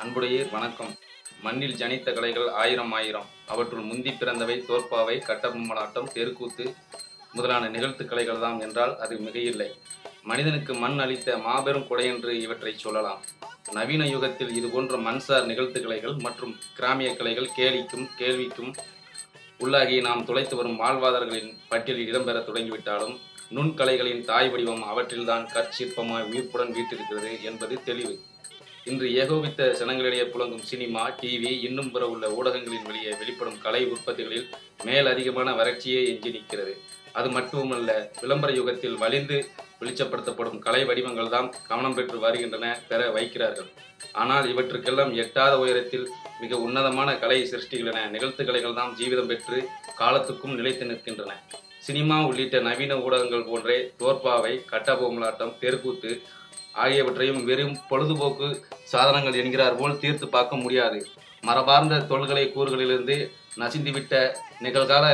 அன்புடையீர் வணக்கம். மண்ணில் ஜனித்த கலைகள் ஆயிரம் ஆயிரம். அவற்றுள் முந்தி பிறந்தவை தோற்பாவை, கட்டபொம்மலாட்டம், தெருக்கூத்து முதலான நிகழ்த்து கலைகள்தாம் என்றால் அது மிகையில்லை. மனிதனுக்கு மண் அளித்த மாபெரும் கொடையென்று இவற்றை சொல்லலாம். நவீன யுகத்தில் இதுபோன்ற மண்சார் நிகழ்த்து கலைகள் மற்றும் கிராமிய கலைகள் கேலிக்கும் கேள்விக்கும் உள்ளாகி நாம் துளைத்து வரும் வாழ்வாதாரங்களின் பட்டியலில் இடம்பெற தொடங்கிவிட்டாலும் நுண்கலைகளின் தாய் வடிவம் அவற்றில்தான் கற்சிற்பமாய் உயிர்ப்புடன் வீட்டிருக்கிறது என்பது தெளிவு. இன்று ஏகோபித்த சனங்களிடையே புழங்கும் சினிமா, டிவி, இன்னும் பிற உள்ள ஊடகங்களின் வழியே வெளிப்படும் கலை உற்பத்திகளில் மேலதிகமான வறட்சியே எஞ்சி நிற்கிறது. அது மட்டுமல்ல, விளம்பர யுகத்தில் வலிந்து வெளிச்சப்படுத்தப்படும் கலை வடிவங்கள் தான் கவனம் பெற்று வருகின்றன, பெற வைக்கிறார்கள். ஆனால் இவற்றுக்கெல்லாம் எட்டாத உயரத்தில் மிக உன்னதமான கலை சிருஷ்டிகளென நிகழ்த்து கலைகள் தான் ஜீவிதம் பெற்று காலத்துக்கும் நிலைத்து நிற்கின்றன. சினிமா உள்ளிட்ட நவீன ஊடகங்கள் போன்றே தோற்பாவை, கட்டபொம்மலாட்டம், தெருக்கூத்து ஆகியவற்றையும் வெறும் பொழுதுபோக்கு சாதனங்கள் என்கிறார் போல் தீர்த்து பார்க்க முடியாது. மரபார்ந்த தொல்கலை கூறுகளிலிருந்து நசிந்துவிட்ட நிகழ்கால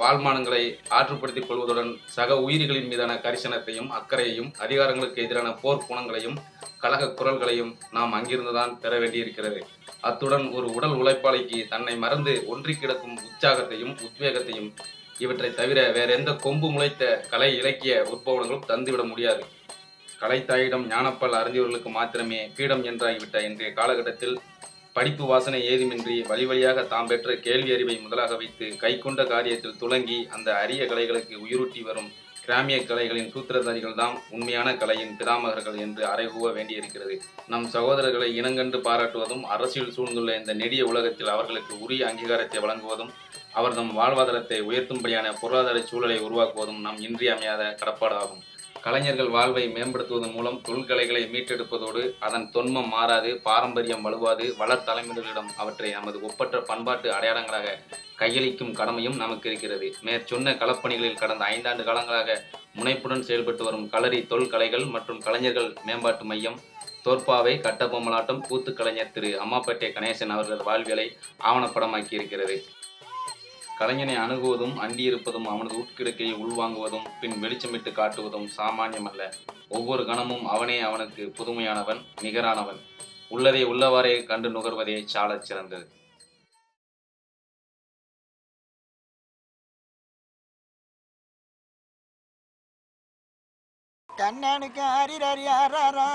வாழ்மானங்களை ஆற்றுப்படுத்திக் கொள்வதுடன் சக உயிரிகளின் மீதான கரிசனத்தையும் அக்கறையையும் அதிகாரங்களுக்கு எதிரான போர் குணங்களையும் கழக குரல்களையும் நாம் அங்கிருந்துதான் பெற வேண்டியிருக்கிறது. அத்துடன் ஒரு உடல் உழைப்பாளிக்கு தன்னை மறந்து ஒன்றி கிடக்கும் உற்சாகத்தையும் உத்வேகத்தையும் இவற்றை தவிர வேறெந்த கொம்பு முளைத்த கலை இலக்கிய உற்பவனங்களும் தந்துவிட முடியாது. கலைத்தாயிடம் ஞானப்பால் அறிந்தவர்களுக்கு மாத்திரமே பீடம் என்றாகிவிட்ட இன்றைய காலகட்டத்தில் படிப்பு வாசனை ஏதுமின்றி வழி வழியாக தாம் பெற்ற கேள்வி அறிவை முதலாக வைத்து கைக்கொண்ட காரியத்தில் துளங்கி அந்த அரிய கலைகளுக்கு உயிரூட்டி வரும் கிராமிய கலைகளின் சூத்திரதாரிகள் தாம் உண்மையான கலையின் பிதாமகர்கள் என்று அறைகூவ வேண்டியிருக்கிறது. நம் சகோதரர்களை இனங்கண்டு பாராட்டுவதும் அரசியல் சூழ்ந்துள்ள இந்த நெடிய உலகத்தில் அவர்களுக்கு உரிய அங்கீகாரத்தை வழங்குவதும் அவர்தம் வாழ்வாதாரத்தை உயர்த்தும்படியான பொருளாதார சூழலை உருவாக்குவதும் நம் இன்றியமையாத கடப்பாடாகும். கலைஞர்கள் வாழ்வை மேம்படுத்துவதன் மூலம் தொல்கலைகளை மீட்டெடுப்பதோடு அதன் தொன்மம் மாறாது, பாரம்பரியம் வலுவாது, வளர் தலைமுறைகளிடம் அவற்றை நமது ஒப்பற்ற பண்பாட்டு அடையாளங்களாக கையளிக்கும் கடமையும் நமக்கு இருக்கிறது. மேற்சொன்ன களப்பணிகளில் கடந்த 5 ஆண்டு காலங்களாக முனைப்புடன் செயல்பட்டு வரும் களரி தொல்கலைகள் மற்றும் கலைஞர்கள் மேம்பாட்டு மையம் தோற்பாவை, கட்டபொம்மலாட்டம் கூத்து கலைஞர் திரு அம்மாப்பேட்டை கணேசன் அவர்கள் வாழ்வியலை ஆவணப்படமாக்கி இருக்கிறது. கலைஞனை அணுகுவதும் அண்டியிருப்பதும் அவனது உட்கிடக்கையை உள்வாங்குவதும் பின் வெளிச்சமிட்டு காட்டுவதும் சாமானியமல்ல. ஒவ்வொரு கணமும் அவனே அவனுக்கு புதுமையானவன், நிகரானவன். உள்ளதை உள்ளவாறே கண்டு நுகர்வதே சாலச் சிறந்தது. கண்ணனுக்கு அரிரரியாரா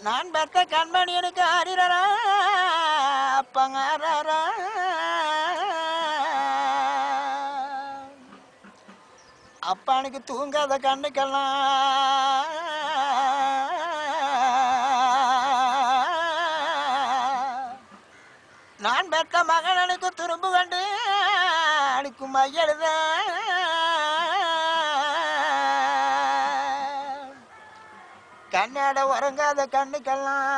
நான் பெத்த கண்மணியனுக்கு அரிரரா அப்பங்காரா அப்பானுக்கு தூங்காத கண்ணுக்கெல்லாம் நான் பெத்த மகனனுக்கு துரும்பு கண்டு அனுக்கும் மையெழுத கண்ணாட உறங்காத கண்ணுக்கெல்லாம்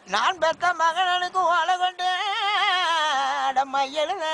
நான் பெத்த மகனனுக்கு ஓலை கொண்டு மையெழுத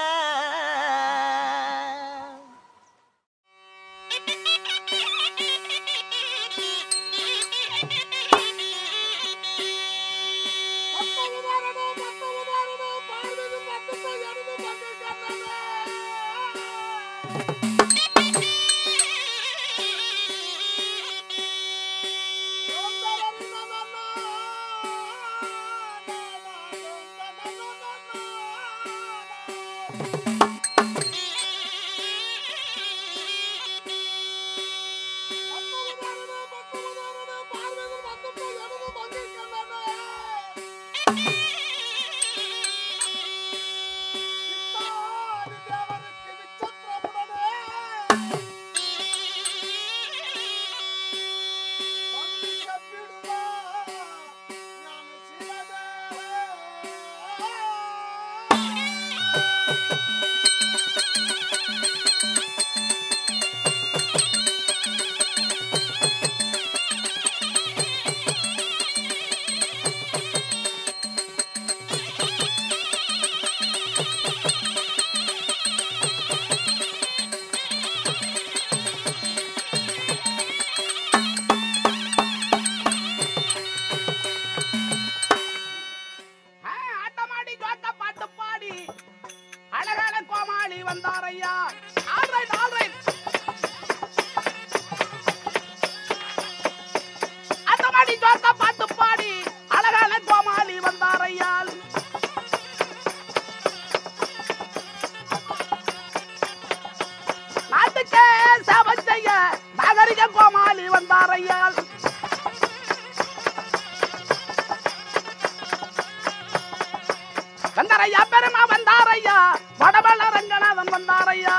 அழகா வந்தாரையா. Alright alright. அந்த மாடி ஜோக்க பாட்டு பாடி அழகான கோமாளி வந்தாரையா. நாட்டுக்கே சேவை செய்ய நாகரிக கோமாளி வந்தாரையா. வந்தாரையா பெருமா வந்தாரையா. வடபல ரங்கநாதன் வந்தாரையா.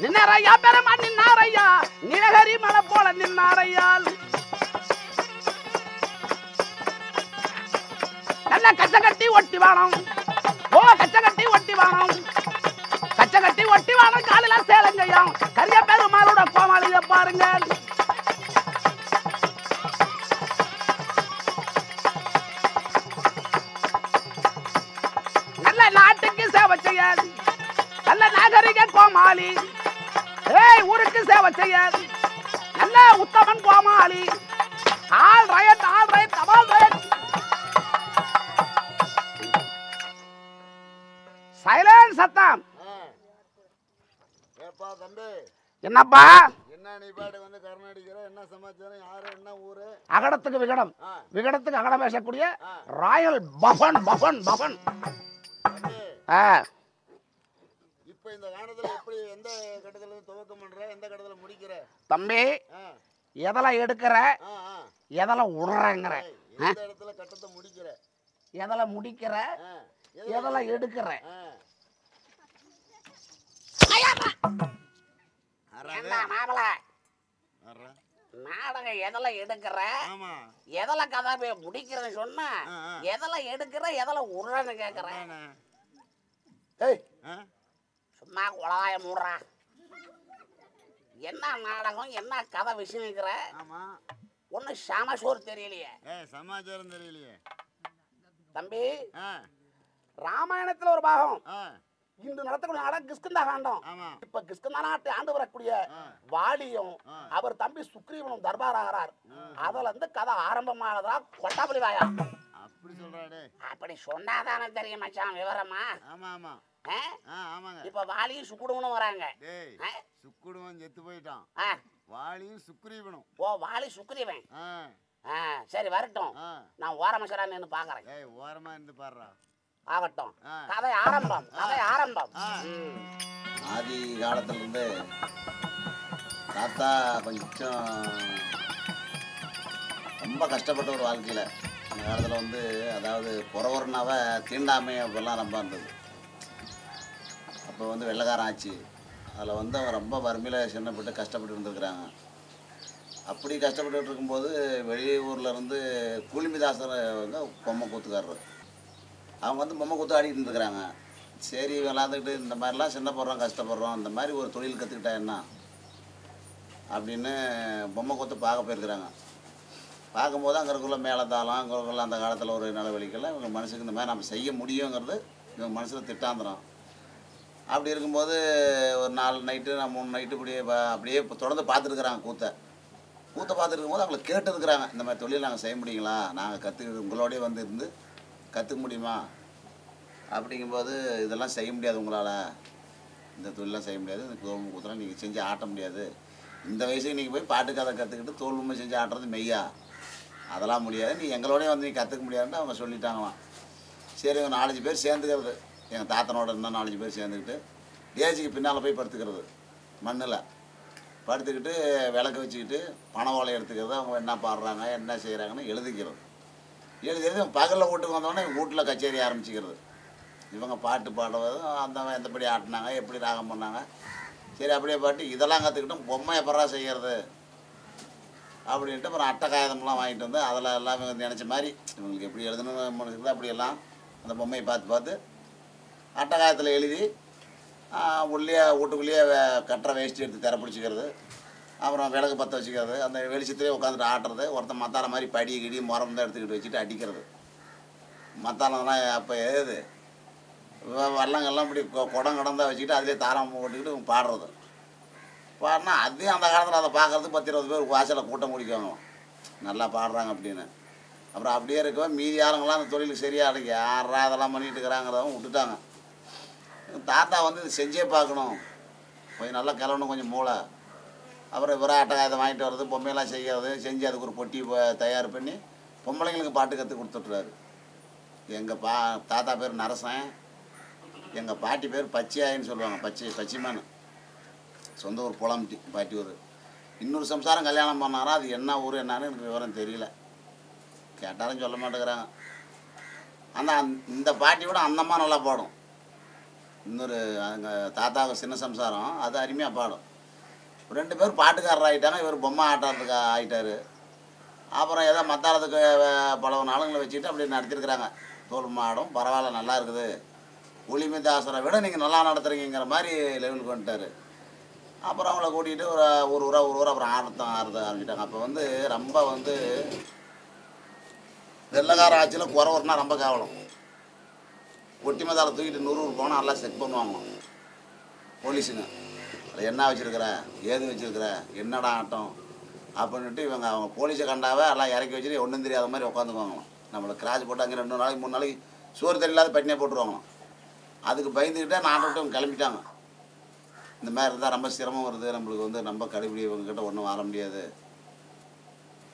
நின்னாரையா பெருமா நின்னாரையா. நீலகரி மலை போல நின்னாரையா. நல்ல கச்ச கட்டி ஒட்டி வானம். ஓ கச்ச கட்டி ஒட்டி வானம். கச்ச கட்டி ஒட்டி வானம் காலில சேலங்கையாம். கரிய பெருமாளோட கோமாளிய பாருங்க. நாட்டுக்கு சேவை செய்ய நல்ல நாகரிக கோமாளி. ஏய் ஊருக்கு சேவை செய்ய நல்ல உத்தமன் கோமாளி. All right double right. Silence சத்தம். ஏப்பா தம்பி என்னப்பா என்ன நீ பாட்டு வந்து கர்நாடிக்கிற என்ன சமாச்சாரம் யாரு என்ன ஊரு? அகடத்துக்கு விகடம் விகடத்துக்கு அகடம் பேசக்கூடிய ராயல் பஃபன் பஃபன் பஃபன். இப்ப இந்த காலத்துல எப்படி எந்த கட்டத்துல துவக்கம் பண்ற எந்த கட்டத்துல முடிக்கிற தம்பி? எதெல்லாம் எடுக்கிற எதெல்லாம் உடுறங்கிற எந்த இடத்துல கட்டத்தை முடிக்கிற எதெல்லாம் முடிக்கிற எதெல்லாம் எடுக்கிற நாடகம் எதெல்லாம் எடுக்கிற எதெல்லாம் கதை முடிக்கிறேன்னு சொன்னா எதெல்லாம் எடுக்கிற எதெல்லாம் உடுறன்னு கேக்குறேன். சும்மா குழாய மூடுறா. என்ன நாடகம் என்ன கதை விஷயங்கிற ஒண்ணு சமசோறு தெரியலையே. சமாச்சாரம் தெரியலையே தம்பி. ராமாயணத்துல ஒரு பாகம் இன்று நடத்தக்கூடிய நாடகம் கிஷ்கிந்தா காண்டம். இப்ப கிஷ்கிந்தா நாட்டை ஆண்டு வரக்கூடிய வாலியும் அவர் தம்பி சுக்ரீவனும் தர்பாராகிறார். அதுல இருந்து கதை ஆரம்பமானதா கொட்டாபலி வாயா. அப்படி சொல்றாடே. அப்படி சொன்னாதானே தெரியும் மச்சான் விவரமா. ஆமா ஆமா ஆமாங்க. இப்ப வாலியும் சுக்குடுவனும் வராங்க. சுக்குடுவன் செத்து போயிட்டான். வாலியும் சுக்ரீவனும். ஓ வாலி சுக்ரீவன். சரி வரட்டும். நான் ஓரமா சரா நின்னு பாக்குறேன். ஓரமா இருந்து பாடுறா. ஆகட்டும். கதை ஆரம்பம் கதை ஆரம்பம். ஆதி காலத்துல இருந்து தாத்தா கொஞ்சம் ரொம்ப கஷ்டப்பட்ட ஒரு வாழ்க்கையில அந்த காலத்துல வந்து அதாவது புறவரனாவ தீண்டாமை அப்பெல்லாம் ரொம்ப இருந்தது. அப்போ வந்து வெள்ளைக்காரன் ஆச்சு. அதில் வந்து அவங்க ரொம்ப வறுமையில் சின்னப்பட்டு கஷ்டப்பட்டு இருந்துருக்குறாங்க. அப்படி கஷ்டப்பட்டு இருக்கும்போது வெளியூரில் இருந்து கூலிமிதாசர் வந்து பொம்மை கூத்துக்காரர் அவங்க வந்து பொம்மை கூத்து ஆடிட்டு இருந்துருக்குறாங்க. சரி விளாண்டுக்கிட்டு இந்த மாதிரிலாம் சின்ன போடுறோம் கஷ்டப்படுறோம் இந்த மாதிரி ஒரு தொழில் கற்றுக்கிட்டா என்ன அப்படின்னு பொம்மை கூத்து பார்க்க போயிருக்கிறாங்க. பார்க்கும்போது அங்கே இருக்குள்ள மேலத்தாளம் அங்கே இருக்குள்ள அந்த காலத்தில் ஒரு நிலவெளிக்கெல்லாம் இவங்க மனசுக்கு இந்த மாதிரி நம்ம செய்ய முடியுங்கிறது இவங்க மனசில் திட்டாந்துடும். அப்படி இருக்கும்போது ஒரு 4 நைட்டு நான் 3 நைட்டு அப்படியே தொடர்ந்து பார்த்துருக்குறாங்க கூத்தை பார்த்துட்டு இருக்கும்போது அவங்களை கேட்டுருக்குறாங்க இந்த மாதிரி தொழில் நாங்கள் செய்ய முடியுங்களா, நாங்கள் உங்களோடய வந்து இருந்து கற்றுக்க முடியுமா அப்படிங்கும்போது இதெல்லாம் செய்ய முடியாது உங்களால், இந்த தொழிலாம் செய்ய முடியாது, இந்த தோல்மை கூத்தெல்லாம் நீங்கள் செஞ்சு ஆட்ட முடியாது, இந்த வயசுக்கு நீங்கள் போய் பாட்டு கதை கற்றுக்கிட்டு தோல்மை செஞ்சு ஆட்டுறது மெய்யா, அதெல்லாம் முடியாது, நீ எங்களோடய வந்து நீ கற்றுக்க முடியாதுன்னு அவங்க சொல்லிட்டாங்களாம். சரி 4-5 பேர் சேர்ந்துக்கிறது, எங்கள் தாத்தனோட இருந்தால் 4-5 பேர் சேர்ந்துக்கிட்டு டேஜிக்கு பின்னால் போய் படுத்துக்கிறது, மண்ணில் படுத்துக்கிட்டு விளக்க வச்சுக்கிட்டு பனை ஓலை எடுத்துக்கிறது, அவங்க என்ன பாடுறாங்க என்ன செய்கிறாங்கன்னு எழுதிக்கிறது. பகலில் வீட்டுக்கு வந்தோடனே வீட்டில் கச்சேரி ஆரம்பிச்சிக்கிறது. இவங்க பாட்டு பாடுவதும் அந்த எந்தபடி ஆட்டினாங்க எப்படி ராகம் பண்ணாங்க, சரி அப்படியே பாட்டு இதெல்லாம் கற்றுக்கிட்டோம், பொம்மை எப்படா செய்கிறது அப்படின்ட்டு அப்புறம் அட்டை காகிதம்லாம் வாங்கிட்டு வந்து அதில் எல்லாம் இவங்க நினச்ச மாதிரி இவங்களுக்கு எப்படி எழுதணும் மனசுக்குது அப்படியெல்லாம் அந்த பொம்மையை பார்த்து அட்டை காயத்தில் எழுதி உள்ளே வீட்டுக்குள்ளேயே கட்டுற வேஷ்டி எடுத்து திற பிடிச்சிக்கிறது, அப்புறம் விளக்கு பற்ற வச்சுக்கிறது, அந்த வெளிச்சத்துலேயே உட்காந்துட்டு ஆட்டுறது, ஒருத்தன் மத்தாளம் மாதிரி படி கிடி முறம் தான் எடுத்துக்கிட்டு வச்சுட்டு அடிக்கிறது. மத்தாளம்லாம் அப்போ ஏது வள்ளங்கள்லாம் இப்படி குடம் கடந்தான் வச்சுக்கிட்டு அதிலே தாரம் போட்டுக்கிட்டு பாடுறது பாடினா அதையும் அந்த காலத்தில் அதை பார்க்குறதுக்கு 10-20 பேர் வாசலில் கூட்டம் முடிக்குவாங்க நல்லா பாடுறாங்க அப்படின்னு. அப்புறம் அப்படியே இருக்கவே மீதி ஆளுங்களாம் அந்த தொழிலுக்கு சரியாக அடைக்க யாரா அதெல்லாம் பண்ணிட்டு இருக்கிறாங்கிறதும் விட்டுட்டாங்க. தாத்தா வந்து இது செஞ்சே பார்க்கணும், கொஞ்சம் நல்லா கிளம்பணும், கொஞ்சம் மூளை. அப்புறம் இவரை அட்டகாயத்தை வாங்கிட்டு வர்றது, பொம்மையெல்லாம் செய்கிறது, செஞ்சு அதுக்கு ஒரு பொட்டி தயார் பண்ணி பொம்பளைங்களுக்கு பாட்டு கற்றுக் கொடுத்துட்றாரு. எங்கள் தாத்தா பேர் நரசன், எங்கள் பாட்டி பேர் பச்சையாயின்னு சொல்லுவாங்க. பச்சிமான்னு சொந்த ஊர் புலம்பட்டி பாட்டி ஊர். இன்னொரு சம்சாரம் கல்யாணம் பண்ணாரா, அது என்ன ஊர் என்னன்னு எனக்கு விவரம் தெரியல, கேட்டாலும் சொல்ல மாட்டேங்கிறாங்க. ஆனால் இந்த பாட்டியோட அந்தம்மா நல்லா பாடும். இன்னொரு எங்கள் தாத்தாவுக்கு சின்ன சம்சாரம், அது அருமையாக பாடும். 2 பேர் பாட்டுக்காரர் ஆகிட்டாங்க, இவர் பொம்மை ஆட்டாறதுக்கு ஆகிட்டார். அப்புறம் ஏதோ மத்தாளத்துக்கு பல நாளுங்களை வச்சுக்கிட்டு அப்படி நடத்திருக்கிறாங்க. தோல் மாடும் பரவாயில்ல, நல்லா இருக்குது, ஒளிமிதாசரை விட நீங்கள் நல்லா நடத்துகிறீங்கிற மாதிரி லெவலுக்கு வந்துட்டார். அப்புறம் அவங்கள கூட்டிகிட்டு ஒரு ஊரா அப்புறம் ஆறுத ஆரம்பிச்சிட்டாங்க. அப்போ வந்து ரொம்ப வந்து வெள்ளக்கார ஆட்சியில் குறவர்னா ரொம்ப கேவலம். ஒட்டி மதால தூக்கிட்டு 100 ஊர் போனால் நல்லா செக் பண்ணுவாங்க போலீஸுங்க. அதில் என்ன வச்சுருக்கிற, ஏது வச்சுருக்கிற, என்னடா ஆட்டம் அப்படின்ட்டு இவங்க அவங்க போலீஸை கண்டாவே எல்லாம் இறக்கி வச்சுட்டு ஒன்றும் தெரியாத மாதிரி உட்காந்துக்குவாங்களாம். நம்மளை கிராஸ் போட்டு அங்கே 2 நாளைக்கு 3 நாளைக்கு சோறு தெரியலாத பட்டினியாக போட்டுருவாங்களாம். அதுக்கு பயந்துக்கிட்டே நாட்டை விட்டு அவங்க கிளம்பிட்டாங்க. இந்த மாதிரி இருந்தால் ரொம்ப சிரமம் வருது, நம்மளுக்கு வந்து ரொம்ப கடுபிடி, இவங்ககிட்ட ஒன்றும் வர முடியாது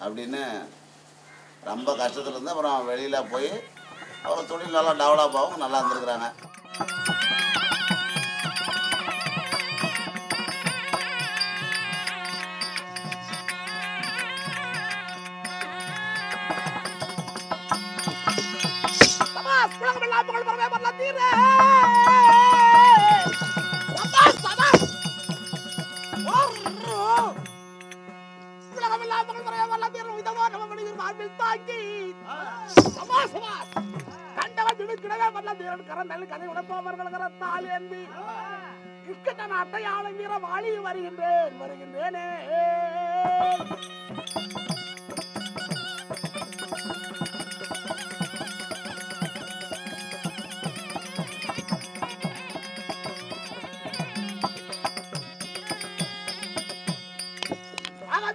அப்படின்னு ரொம்ப கஷ்டத்தில் இருந்து அப்புறம் வெளியில் போய் அப்புறம் தொழில் நல்லா டெவலப் ஆகும், நல்லா இருந்துருக்குறாங்க. நாட்டையாளம் வீர வாழி வருகின்றேனே.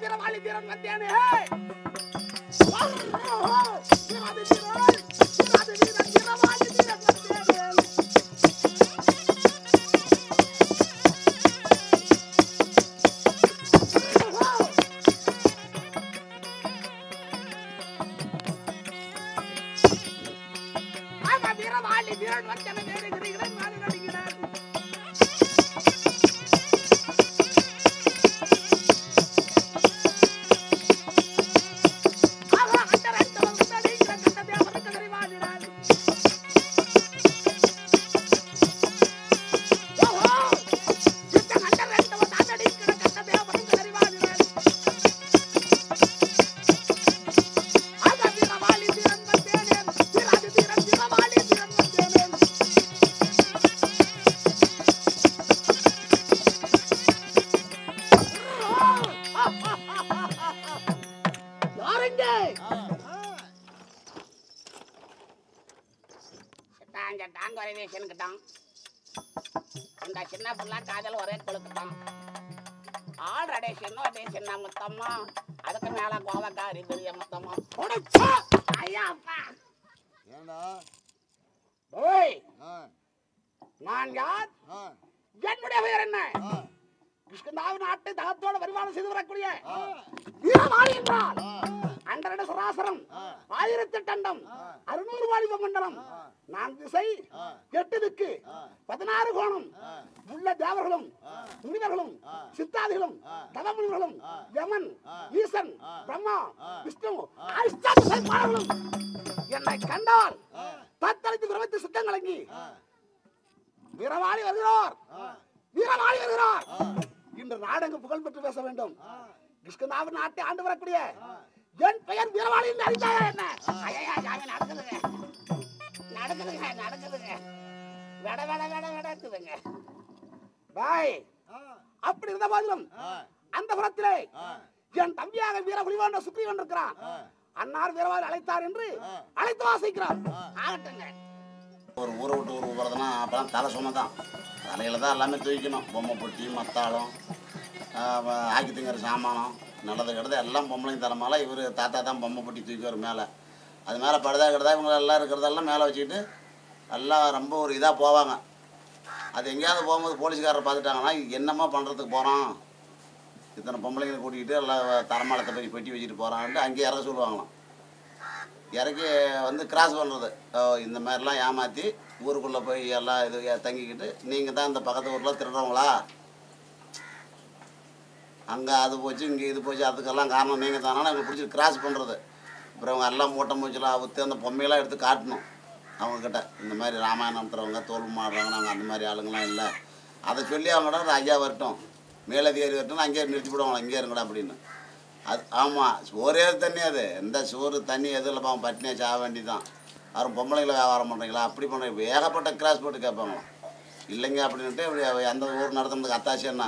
வீரவாளி வீரன் வந்தேனே. சின்ன பிள்ளை காதல் ஒரே கொழுக்குட்டான். ஆல்ரெடி சின்ன முத்தம்மா, அதுக்கு மேல கோவக்காரி பெரிய முத்தம்மா. நான் யார், என்னுடைய பெயர் என்ன? கிருஷ்ணாவின் நாட்டை தகத்தோட வருமானம் செய்து வரக்கூடிய வீரவாளி என்றால் அண்டரட சுராசரம் 1008 அண்டம் 600 வாலிப மண்டலம் 4 திசை 8 திக்கு 16 கோணம் உள்ள தேவர்களும் முனிவர்களும் சித்தாதிகளும் தவமுனிவர்களும் யமன் ஈசன் பிரம்மா விஷ்ணு ஆயிஷ்டாதிகளும் என்னை கண்டால் தத்தளித்து பிரமித்து சித்தம் கலங்கி வீரவாளி வருகிறார், வீரவாளி வருகிறார் இன்று நாடெங்கு புகழ் பெற்று பேச வேண்டும். கிருஷ்ணாவின் நாட்டை ஆண்டு வரக்கூடிய என் பெயர் வீரவாளி என்று அறிந்தாயா என்ன? ஐயா ஜாமி நடக்குதுங்க நடக்குதுங்க நடக்குதுங்க வெட வெட வெட வெடக்குதுங்க பாய். அப்படி இருந்த போதிலும் அந்த புறத்திலே என் தம்பியாக வீர புலிவாண்ட சுக்ரீவன் இருக்கிறான். அன்னார் வீரவாளி அழைத்தார் என்று அழைத்து வாசிக்கிறார். ஆகட்டுங்க. ஒரு ஊரை விட்டு ஊருக்கு போகிறதுனா அப்போலாம் தலை சுமை தான், தலையில் தான் எல்லாமே தூக்கணும். பொம்மை பொட்டி மத்தாளம் ஆக்கி திங்கிற சாமானம் நல்லது கிடது எல்லாம் பொம்பளைங்க தலைமையில. இவர் தாத்தா தான் பொம்மை பொட்டி தூக்குவார் மேலே. அது மேலே படுதா கிடதா இவங்க எல்லாம் இருக்கிறதெல்லாம் மேலே வச்சுக்கிட்டு எல்லாம் ரொம்ப ஒரு இதாக போவாங்க. அது எங்கேயாவது போகும்போது போலீஸ்காரரை பார்த்துட்டாங்கன்னா என்னம்மா பண்ணுறதுக்கு போகிறோம், இத்தனை பொம்பளைங்களை கூட்டிகிட்டு எல்லாம் தரமாலத்தை போய் பெட்டி வச்சுட்டு போகிறான்ட்டு அங்கேயே இறக்க சொல்லுவாங்களாம். இறக்கி வந்து கிராஸ் பண்ணுறது, இந்த மாதிரிலாம் ஏமாற்றி ஊருக்குள்ளே போய் எல்லாம் இது தங்கிக்கிட்டு நீங்கள் தான் இந்த பக்கத்து ஊரில் திருடுறவங்களா, அங்கே அது போச்சு இங்கே இது போச்சு, அதுக்கெல்லாம் காரணம் நீங்கள் தானாலும் எங்களை பிடிச்சி கிராஸ் பண்ணுறது. அப்புறம் அவங்க எல்லாம் மூட்டை மூச்செல்லாம் அவுத்து அந்த பொம்மையெல்லாம் எடுத்து காட்டணும் அவங்கக்கிட்ட. இந்த மாதிரி ராமாயணம் நடத்துகிறவங்க தோல் மாடுறவங்க நாங்கள் அந்த மாதிரி ஆளுங்களாம் இல்லை, அதை சொல்லி அவங்கள்ட்ட ஒரு ஐயா வரட்டும் மேலதிகாரி வரட்டும் அங்கேயே நிறுத்தி விடுவாங்களா இங்கே இருங்கடா அப்படின்னு. அது ஆமாம் ஒரே தண்ணி, அது எந்த சோறு தண்ணி எதுவும் இல்லை, பாவம் பட்டினியாக சாக வேண்டி தான். யாரும் பொம்பளைங்களை வியாபாரம் பண்ணுறீங்களா அப்படி பண்ணுறீங்க, ஏகப்பட்ட கிராஸ் போட்டு கேட்பாங்களாம். இல்லைங்க அப்படின்ட்டு இப்படி அந்த ஊர் நடத்துறதுக்கு அத்தாசி என்ன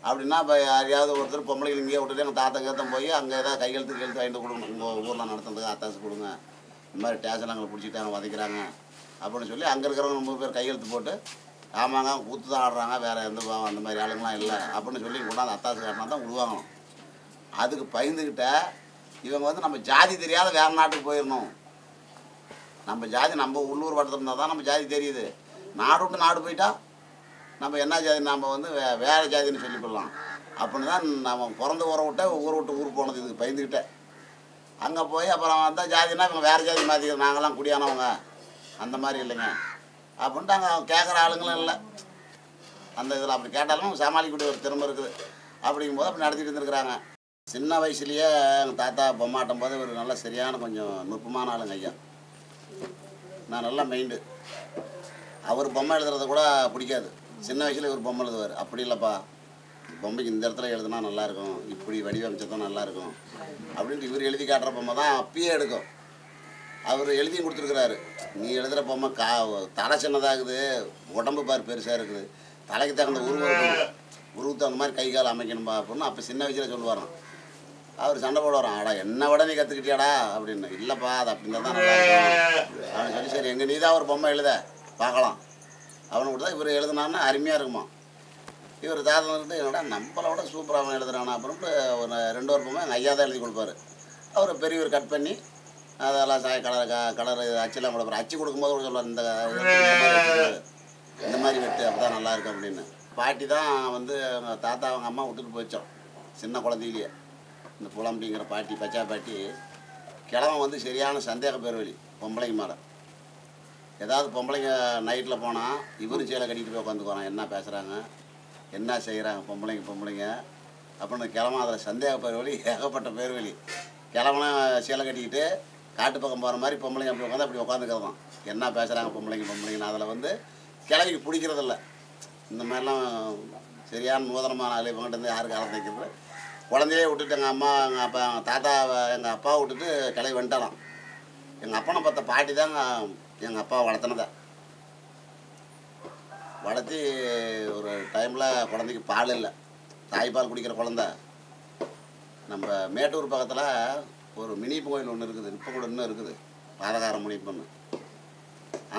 அப்படின்னா இப்போ யாரையாவது ஒருத்தர் பொம்பளைகள் இங்கேயே விட்டுட்டு எங்கள் தாத்தா கேத்தம் போய் அங்கே ஏதாவது கையெழுத்து வாங்கிட்டு கொடுங்க, உங்கள் ஊரில் நடத்துறதுக்கு அத்தாசி கொடுங்க, இந்த மாதிரி ஸ்டேஷனில் எங்களை பிடிச்சிட்டாங்க வதைக்கிறாங்க அப்படின்னு சொல்லி அங்கே இருக்கிறவங்க 3 பேர் கையெழுத்து போட்டு ஆமாங்க கூத்து தான் ஆடுறாங்க, வேறு எந்த அந்த மாதிரி ஆளுங்களாம் இல்லை அப்படின்னு சொல்லி கொண்டாந்து அத்தாசி காட்டினா தான் விடுவாங்களாம். அதுக்கு பயந்துக்கிட்ட இவங்க வந்து நம்ம ஜாதி தெரியாத வேறு நாட்டுக்கு போயிடணும், நம்ம ஜாதி நம்ம உள்ளூர் வட்டத்தில் இருந்தால் தான் நம்ம ஜாதி தெரியுது, நாடு விட்டு நாடு போயிட்டா நம்ம என்ன ஜாதி நம்ம வந்து வேறு ஜாதின்னு சொல்லி போடலாம் அப்படின்னு தான் நம்ம பிறந்த ஊரை விட்ட ஊரை விட்டு ஊர் போனது. இதுக்கு பயந்துக்கிட்டேன் அங்கே போய் அப்புறம் வந்தால் ஜாதினா இவங்க வேறு ஜாதி மாற்றிக்கிறோம், நாங்களாம் குடியானவங்க அந்த மாதிரி இல்லைங்க அப்படின்ட்டு அங்கே கேட்குற ஆளுங்களும் இல்லை. அந்த இதில் அப்படி கேட்டாலும் சமாளிக்கக்கூடிய ஒரு திறமை இருக்குது. அப்படிங்கும்போது அப்படி நடத்திட்டு இருந்துருக்குறாங்க. சின்ன வயசுலேயே எங்கள் தாத்தா பொம்மாட்டும் போது ஒரு நல்ல சரியான கொஞ்சம் நுட்பமான ஆளுங்க ஐயா. நான் நல்லா மைண்டு. அவர் பொம்மை எழுதுறத கூட பிடிக்காது, சின்ன வயசில் இவர் பொம்மை எழுதுவார். அப்படி இல்லைப்பா பொம்மைக்கு இந்த இடத்துல எழுதுனா நல்லாயிருக்கும், இப்படி வடிவமைச்சதான் நல்லாயிருக்கும் அப்படின்ட்டு இவர் எழுதி காட்டுற பொம்மை தான் அப்பயே எடுக்கும். அவர் எழுதியும் கொடுத்துருக்குறாரு, நீ எழுதுகிற பொம்மை தலை சின்னதாகுது, உடம்பு பார் பெருசாக இருக்குது, தலைக்கு தகுந்த உருவம் இருக்கணும், உருவத்துக்கு அந்த மாதிரி கை கால் அமைக்கணும்பா அப்படின்னு அப்போ சின்ன வயசில் சொல்லுவாராம். அவர் சண்டை போடுவாராம், ஆடா என்ன விட நீ கற்றுக்கிட்டியாடா அப்படின்னு. இல்லைப்பா அது அப்படின்னா தான் நல்லா இருக்கும் அப்படின்னு சொல்லி சரி எங்கள் நீ தான் ஒரு பொம்மை எழுத பார்க்கலாம் அவனை கூட தான் இவர் எழுதுனான்னா அருமையாக இருக்குமா. இவர் தாத்தா என்னடா நம்மளை விட சூப்பராக அவன் எழுதுறானா அப்படின்ட்டு ஒரு 2 பொம்மை எங்கள் ஐயா தான் எழுதி கொடுப்பாரு. அவர் பெரியவர் கட் பண்ணி அதெல்லாம் சாய கலர் அச்செல்லாம் கொடுப்பாரு. அச்சு கொடுக்கும்போது கூட சொல்லுவார், இந்த மாதிரி வெட்டு அப்போ தான் நல்லாயிருக்கும் அப்படின்னு. பாட்டி தான் வந்து அவங்க தாத்தா அவங்க அம்மா விட்டுட்டு போயிச்சோம் சின்ன குழந்தையிலேயே. இந்த புலம்பிங்கிற பாட்டி பச்சா பாட்டி கிழமை வந்து சரியான சந்தேக பேர்வழி பொம்பளைங்க மேலே. ஏதாவது பொம்பளைங்க நைட்டில் போனால் இவரும் சேலை கட்டிக்கிட்டு போய் உட்காந்துக்குவாங்க, என்ன பேசுகிறாங்க என்ன செய்கிறாங்க பொம்பளைங்க அப்படின்னு. கிழமை அதில் சந்தேக பேர்வழி ஏகப்பட்ட பேர்வழி. கிழமனா சேலை கட்டிக்கிட்டு காட்டு பக்கம் போகிற மாதிரி பொம்பளைங்க அப்படி உட்காந்து அப்படி உட்காந்துக்கிறது தான், என்ன பேசுகிறாங்க பொம்பளைங்கன்னு. அதில் வந்து கிழவிக்கு பிடிக்கிறதில்ல. இந்த மாதிரிலாம் சரியான நூதனமான ஆள் இவங்ககிட்ட இருந்து யாருக்கு ஆரம்பம் வைக்கிறது. குழந்தையே விட்டுட்டு எங்கள் அம்மா எங்கள் அப்பா எங்கள் தாத்தா எங்கள் அப்பாவை விட்டுட்டு கிளவி வந்துட்டாலாம். எங்கள் அப்பனை பார்த்த பாட்டி தாங்க எங்கள் அப்பாவை வளர்த்தினதை. வளர்த்தி ஒரு டைமில் குழந்தைக்கு பால் இல்லை, தாய்ப்பால் குடிக்கிற குழந்த. நம்ம மேட்டூர் பக்கத்தில் ஒரு முனியப்பன் கோயில் ஒன்று இருக்குது, இப்போ கூட இன்னும் இருக்குது, பாதகார முனியப்பன்.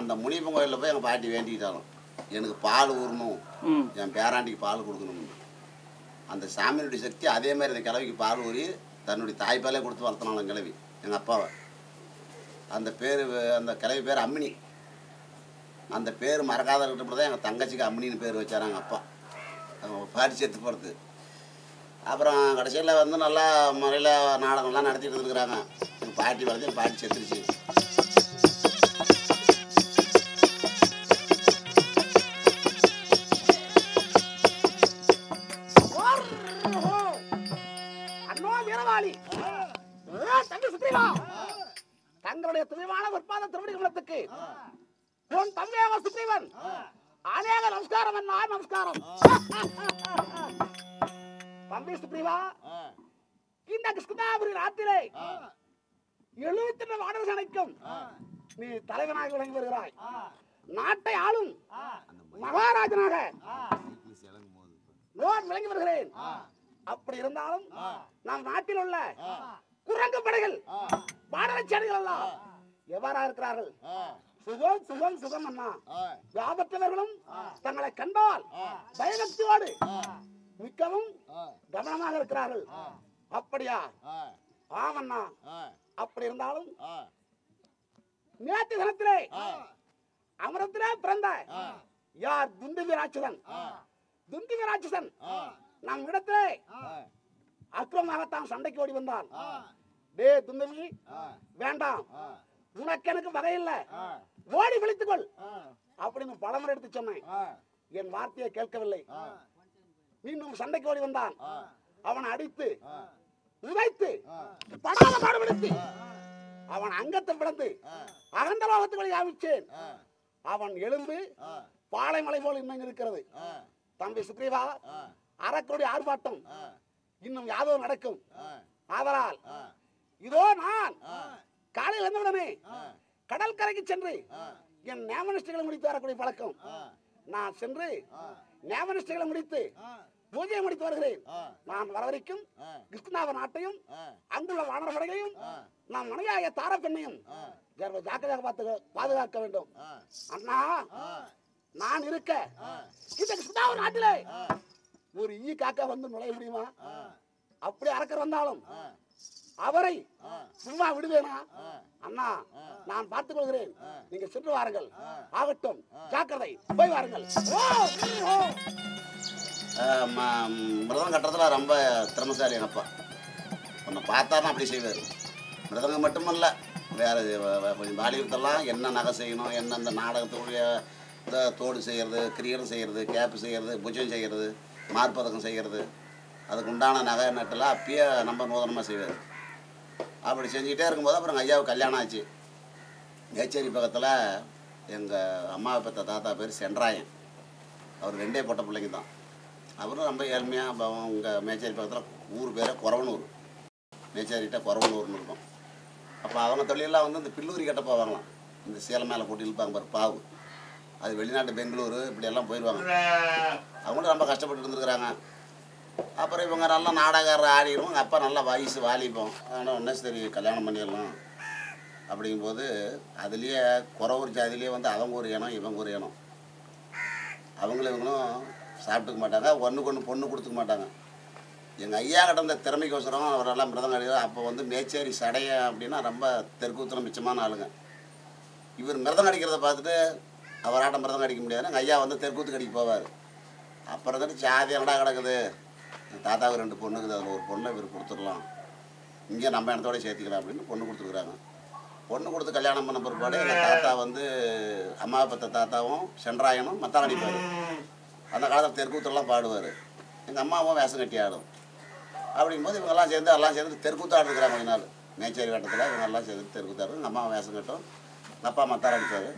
அந்த முனியப்பன் கோயிலில் போய் எங்கள் பாட்டி வேண்டிக்கிட்டாலும் எனக்கு பால் ஊறணும், என் பேராண்டிக்கு பால் கொடுக்கணும்னு. அந்த சாமியினுடைய சக்தி அதே மாதிரி அந்த கிழவிக்கு பால் ஊறி தன்னுடைய தாய்ப்பாலே கொடுத்து வளர்த்தினாலும் கிழவி எங்கள் அப்பாவை. அந்த பேர் அந்த கிழவி பேர் அம்மினி. அந்த பேர் மறக்காத இருக்கட்டும் தான் எங்கள் தங்கச்சிக்கு அம்மினின்னு பேர் வச்சார் எங்கள் அப்பா, பாட்டி செத்து போகிறது. அப்புறம் கடைசியில் வந்து நல்லா முறையில் நாடகம்லாம் நடத்திட்டு இருக்கிறாங்க. எங்கள் பாட்டி வளர்த்து எங்கள் பாட்டி செத்துருச்சு. தங்களுடைய துணிவான விற்பாத திருவடிகளுக்கு உன் தந்தையாக சுக்ரீவன் அநேக நமஸ்காரம். என்ன நமஸ்காரம் தம்பி சுக்ரீவா. இந்த கிருஷ்ணாபுரி நாட்டிலே 72 வானர சேனைக்கும் நீ தலைவனாக விளங்கி வருகிறாய். நாட்டை ஆளும் மகாராஜனாக நான் விளங்கி வருகிறேன். அப்படி இருந்தாலும் நம் நாட்டில் உள்ள குரங்கு படைகள் வானர சேனைகள் எல்லாம் எவ்வாறா இருக்கிறார்கள்? சுகம் சுகம் சுகம் அண்ணா. வியாபத்தவர்களும் தங்களை கண்டால் பயபக்தியோடு மிக்கவும் கவனமாக இருக்கிறார்கள். அப்படியா? ஆமண்ணா. அப்படி இருந்தாலும் நேற்று தினத்திலே அமரத்திலே பிறந்த யார் துந்துவி ராட்சசன். துந்துவி ராட்சசன் நம் இடத்திலே அக்கிரமாகத்தான் சண்டைக்கு ஓடி வந்தான். டே துந்துவி, வேண்டாம், உனக்கு எனக்கு வகையில்லை, ஓடி விழித்துக்கொள் அப்படின்னு பலமுறை எடுத்து சொன்னேன். என் வார்த்தையை கேட்கவில்லை. மீண்டும் சண்டைக்கு ஓடி வந்தான். அவனை அடித்து உதைத்து படாத பாடுபடுத்தி அவன் அங்கத்தை பிளந்து அகண்ட லோகத்துக்கு ஆவிச்சேன். அவன் எலும்பு பாலைமலை போல் இன்னும் இருக்கிறது. தம்பி சுக்ரீவா, அறக்கோடி ஆர்ப்பாட்டம் இன்னும் யாதோ நடக்கும். ஆதலால் இதோ நான் காலையில் வந்தவுடனே கடல் கரைக்கு சென்று என் நியமனிஷ்டைகளை முடித்து வரக்கூடிய பழக்கம். நான் சென்று நியமனிஷ்டைகளை முடித்து பூஜையை முடித்து வருகிறேன். நான் வரவரைக்கும் கிருஷ்ணாவ நாட்டையும் அங்குள்ள வானரப்படைகளையும் நாம் மனைவியாகிய தார பெண்ணையும் ஜாக்கிரதையாக பாதுகாக்க வேண்டும். அண்ணா, நான் இருக்க இந்த கிருஷ்ணாவ நாட்டிலே ஒரு ஈ காக்கா வந்து நுழைய முடியுமா? அப்படி அரக்கர் வந்தாலும் அவரை சும்மா விடுவேனா? அண்ணா, நான் பார்த்துக் கொள்கிறேன், நீங்க சென்று வாருங்கள். ஆகட்டும், ஜாக்கிரதை, போய் வாருங்கள். மிருதம் கட்டுறதுல ரொம்ப திறமைசாலி எங்கப்பா. உன்னை பார்த்தாருன்னா அப்படி செய்வார். மிருதங்கம் மட்டுமல்ல, வேறு கொஞ்சம் பாலிவுட்டெல்லாம் என்ன நகை செய்யணும், என்ன இந்த நாடகத்துக்குரிய இந்த தோடு செய்கிறது, கிரியர் செய்கிறது, கேப்பு செய்கிறது, புஜம் செய்கிறது, மார்பதக்கம் செய்கிறது, அதுக்கு உண்டான நகை நட்டெல்லாம் அப்பயே நம்ம நூதனமாக செய்வார். அப்படி செஞ்சுக்கிட்டே இருக்கும்போது அப்புறம் எங்கள் ஐயாவுக்கு கல்யாணம் ஆச்சு. மேச்சேரி பக்கத்தில் எங்கள் அம்மாவை பெற்ற தாத்தா பேர் சென்றாயன். அவர் 2 பொட்ட பிள்ளைங்க தான். அவரும் ரொம்ப ஏழ்மையாக. அப்போ அவங்க மேச்சேரி பக்கத்தில் ஊர் பேரை குறவனூர். மேச்சேரிகிட்ட குறவனூர்னு இருக்கும். அப்போ அவங்க தொழிலெல்லாம் வந்து இந்த பில்லூரி கட்ட போவாங்களாம். இந்த சேலம் மேலே போட்டு இழுப்பாங்க பாரு, பாவு. அது வெளிநாட்டு பெங்களூரு இப்படியெல்லாம் போயிடுவாங்க. அவங்களும் ரொம்ப கஷ்டப்பட்டு இருந்துருக்குறாங்க. அப்புறம் இவங்க நல்லா நாடகார ஆடிடுவோம். எங்கள் அப்பா நல்லா வயசு வாலிப்போம். ஆனால் ஒன்றே சரி கல்யாணம் பண்ணிடலாம் அப்படிங்கும்போது அதுலேயே குறவூர் ஜாதியிலே வந்து அவங்க ஒரு இனம், இவங்க ஒரு இனம். அவங்களும் இவங்களும் சாப்பிட்டுக்க மாட்டாங்க, ஒன்றுக்கு ஒன்று பொண்ணு கொடுத்துக்க மாட்டாங்க. எங்கள் ஐயா கிட்ட இந்த திறமைக்கோசரம் அவரெல்லாம் மிருதம் அடிக்கிறார். அப்போ வந்து மேச்சேரி சடையன் அப்படின்னா ரொம்ப தெற்குத்திரம் மிச்சமான ஆளுங்க. இவர் மிருதம் அடிக்கிறத பார்த்துட்டு அவராட்டம் மிருதம் அடிக்க முடியாது. எங்கள் ஐயா வந்து தெற்குத்துக்கு அடிக்க போவார். அப்புறம் தான் ஜாதி என்னடா கிடக்குது, தாத்தாவுக்கு 2 பொண்ணுக்குது, அதில் ஒரு பொண்ணை இவர் கொடுத்துடலாம், இங்கே நம்ம இடத்தோட சேர்த்திக்கலாம் அப்படின்னு பொண்ணு கொடுத்துருக்குறாங்க. பொண்ணு கொடுத்து கல்யாணம் பண்ண பிற்பாடு எங்கள் தாத்தா வந்து அம்மாவை பற்ற தாத்தாவும் சென்றாயனும் மத்தால் அடிப்பார். அந்த காலத்தில் தெற்கூத்தெல்லாம் பாடுவார். எங்கள் அம்மாவும் வேஷம் கட்டி ஆடும். அப்படிங்கும்போது இவங்கெல்லாம் சேர்ந்து எல்லாம் சேர்ந்து தெற்கூத்து ஆடுறாங்க. கொஞ்ச நாள் மேச்சேரி வட்டத்தில் இவங்கெல்லாம் சேர்ந்து தெற்கூத்தாடு. எங்கள் அம்மா வேஷம் கட்டும், எங்கள் அப்பா மத்தால் அடிப்பார்,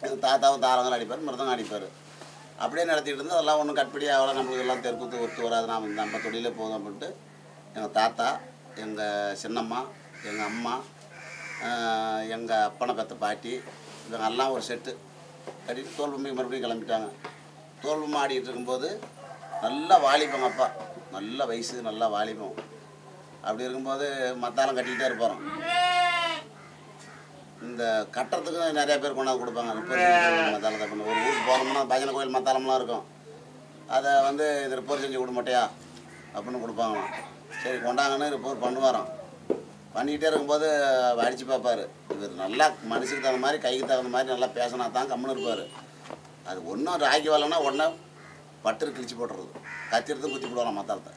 எங்கள் தாத்தாவும் தாரங்கள் அடிப்பார், மிருதங்க அடிப்பார். அப்படியே நடத்திட்டு இருந்து அதெல்லாம் ஒன்றும் கட்படி ஆகலாம், நம்மளுக்கு எல்லாம் தெற்கூத்து ஒத்து வராது, நம்ம தொழிலே போதும் அப்படின்ட்டு எங்கள் தாத்தா, எங்கள் சின்னம்மா, எங்கள் அம்மா, எங்கள் அப்பனை பெற்ற பாட்டி இவங்க எல்லாம் ஒரு செட்டு கட்டிட்டு தோல் பொம்மைக்கு மறுபடியும் கிளம்பிட்டாங்க. தோல் பொம்மை ஆடிட்டு இருக்கும்போது நல்லா வாலிபம். அப்பா நல்ல வயசு, நல்லா வாலிபம். அப்படி இருக்கும்போது மத்தாலம் கட்டிக்கிட்டே இருப்போம். இந்த கட்டுறதுக்கும் நிறைய பேர் கொண்டாந்து கொடுப்பாங்க. மத்தாலத்தை பண்ண ஒரு ஊருக்கு போனோம்னா பஜனை கோயில் மத்தாலம்லாம் இருக்கும். அதை வந்து இது ரிப்போர்ட் செஞ்சு விட மாட்டியா அப்படின்னு கொடுப்பாங்களாம். சரி கொண்டாங்கன்னு ரிப்போர்ட் பண்ணுவாராம். பண்ணிக்கிட்டே இருக்கும்போது அடித்து பார்ப்பார். இவர் நல்லா மனுஷனுக்கு தகுந்த மாதிரி, கைக்கு தகுந்த மாதிரி நல்லா பேசினா தான் கம்முன்னு இருப்பார். அது ஒன்றும் ராக்கி வரலன்னா உடனே பட்டு கிழிச்சு போட்டுறது, கத்திரத்தும் குத்தி போடுவாங்க மத்தாலத்தை.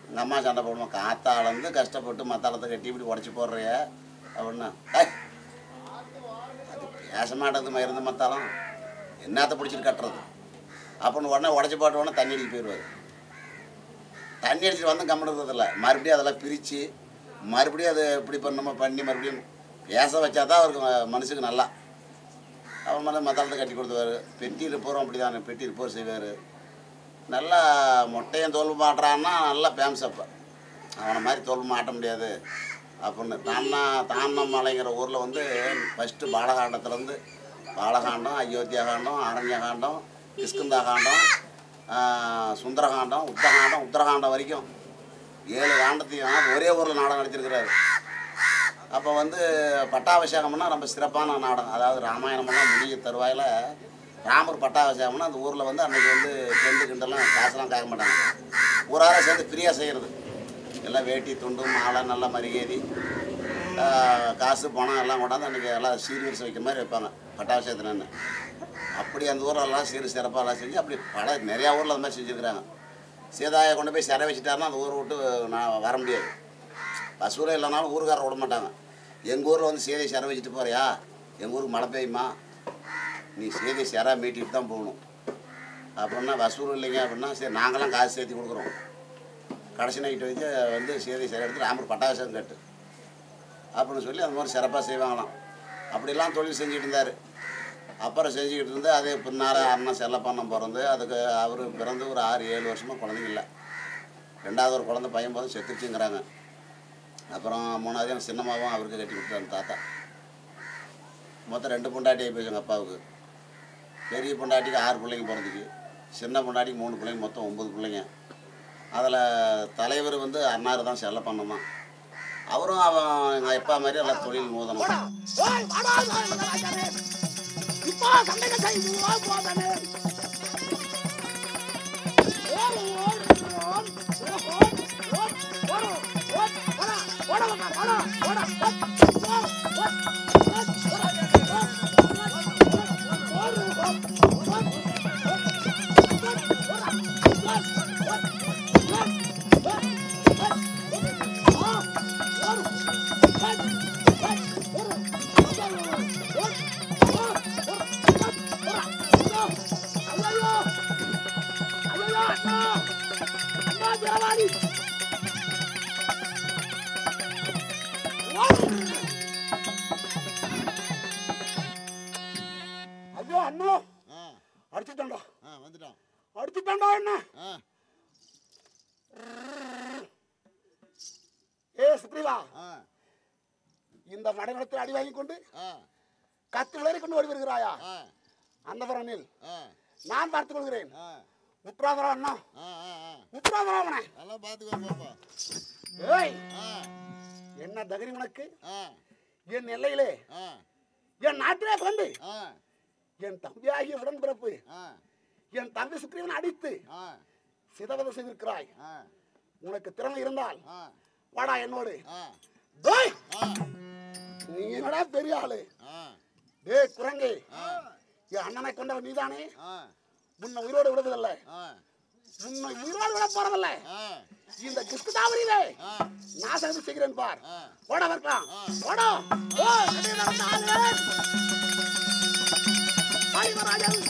எங்கள் அம்மா சண்டை போடுவோம், காத்தாலேருந்து கஷ்டப்பட்டு மத்தாலத்தை கட்டி இப்படி உடச்சி போடுறிய அப்படின்னா, அது பேச மாட்டேது மருந்து மத்தாலம், என்னத்தை பிடிச்சிட்டு கட்டுறது அப்படின்னு உடனே உடச்சி போட்ட உடனே தண்ணி அடிக்க போயிடுவார். தண்ணி அடிச்சுட்டு வந்து கம்முன்னு இருக்கிறதில்ல, மறுபடியும் அதெல்லாம் பிரித்து மறுபடியும் அதை இப்படி பண்ணி மறுபடியும் பேச வச்சா தான் அவருக்கு மனசுக்கு நல்லா. அவன் மேலே மத்தாலத்தை கட்டி கொடுத்துவார். பெட்டி ரிப்போரும் அப்படி தான், பெட்டி ரிப்போர் செய்வார். நல்லா மொட்டையும் தோல்வு மாட்டுறான்னா நல்லா ஃபேமஸ். அப்போ அவனை மாதிரி தோல்வு மாட்ட முடியாது அப்படின்னு தான்னமலைங்கிற ஊரில் வந்து ஃபஸ்ட்டு பாலகாண்டத்துலேருந்து பாலகாண்டம், அயோத்தியாகாண்டம், அரண்யகாண்டம், கிஷ்கிந்தாகாண்டம், சுந்தரகாண்டம், உத்தரகாண்டம் வரைக்கும் 7 காண்டத்தையும் ஒரே ஊரில் நாடகம் நடிச்சிருக்கிறாரு. அப்போ வந்து பட்டாபிஷேகம்னா ரொம்ப சிறப்பான நாடகம். அதாவது ராமாயணமெல்லாம் முடிய தருவாயில் ராமர் பட்டாபிஷேகம்னா அந்த ஊரில் வந்து அன்றைக்கி வந்து கிண்டெல்லாம் காசெல்லாம் கேட்க மாட்டாங்க. ஊராக சேர்ந்து ஃப்ரீயாக செய்கிறது. எல்லாம் வேட்டி துண்டு மாலை நல்லா மரிகேதி காசு பணம் எல்லாம் கொண்டாந்து அன்றைக்கி எல்லாம் சீர்வரிசை வைக்கிற மாதிரி வைப்பாங்க பட்டாபிஷேகத்துலன்னு. அப்படி அந்த ஊரெல்லாம் சீர் சிறப்பாக எல்லாம் செஞ்சு அப்படி நிறையா ஊரில் அந்த மாதிரி செஞ்சுருக்குறாங்க. சீதாயை கொண்டு போய் சிறை வச்சுட்டாருன்னா அந்த ஊரை விட்டு நான் வர முடியாது. பசுவில் இல்லைனாலும் ஊருக்காரர் விட மாட்டாங்க. எங்கள் ஊரில் வந்து சீதையை சிறை வச்சுட்டு போகிறியா, எங்கள் ஊருக்கு மழை பெய்யுமா, நீ சீதையை சிறை மீட்டிட்டு தான் போகணும் அப்படின்னா, வசூல் இல்லைங்க அப்படின்னா சரி நாங்களாம் காசு சேர்த்து கொடுக்குறோம். கடைசி நைட்டு வச்சு வந்து சீதையை சிறை எடுத்து ராமர் பட்டாபிஷேகம் கட்டு அப்படின்னு சொல்லி அந்த மாதிரி சிறப்பாக செய்வாங்களாம். அப்படிலாம் தொழில் செஞ்சுட்டு இருந்தார். அப்புறம் செஞ்சுக்கிட்டு இருந்து அதே பின்னால் அண்ணன் செல்லப்பண்ணம் பிறந்து அதுக்கு அவர் பிறந்து ஒரு 6-7 வருஷமாக குழந்தைங்க இல்லை. 2வது ஒரு குழந்தை பையன் போதும் செத்துச்சுங்கிறாங்க. அப்புறம் 3வது என் சின்னமாவும் அவருக்கு கட்டி கொடுத்தாரு தாத்தா. மொத்தம் 2 பொண்டாட்டி ஆகிப்போச்சு எங்கள் அப்பாவுக்கு. பெரிய பொண்டாட்டிக்கு 6 பிள்ளைங்க பிறந்துச்சு, சின்ன பொண்டாட்டிக்கு 3 பிள்ளைங்க, மொத்தம் 9 பிள்ளைங்க. அதில் தலைவர் வந்து அண்ணாரு தான் செல்லப்பண்ணம் தான். அவரும் அவன் எங்கள் அப்பா மாதிரி எல்லாம் தொழில் மூதணும். ஐயோ அண்ணா அடிச்சுட்டான்டா, வந்துட்டான் அடிச்சுட்டான்டா அண்ணா. ஏ சுக்ரீவா, இந்த மடைநிலத்தில் அடி வாங்கி கொண்டு கத்து விளையாடி கொண்டு ஓடி வருகிறாயா? அந்த பரனில் நான் பார்த்துக் கொள்கிறேன். முத்ராதரா அண்ணா, முத்ராதரா அவனை ஏய், என்ன தகரி உனக்கு? என் எல்லையிலே என் நாட்டிலே வந்து என் தம்பியாகிய உடன்பிறப்பு என் தம்பி சுக்ரீவன் அடித்து சிதவதை செய்திருக்கிறாய். உனக்கு திறமை இருந்தால் வாடா என்னோடு. நீ என்னடா பெரிய ஆளு? டே குரங்கே, என் அண்ணனை கொண்டவன் நீதானே? உன்னை உயிரோடு விடுவதில்லை, உன்னை உயிரோடு விட போறதில்லை. இந்த கிருஷ்ணதாவரியிலே நாசகம் செய்கிறேன் பார். ஓட வரலாம், ஓடோ. ராஜன்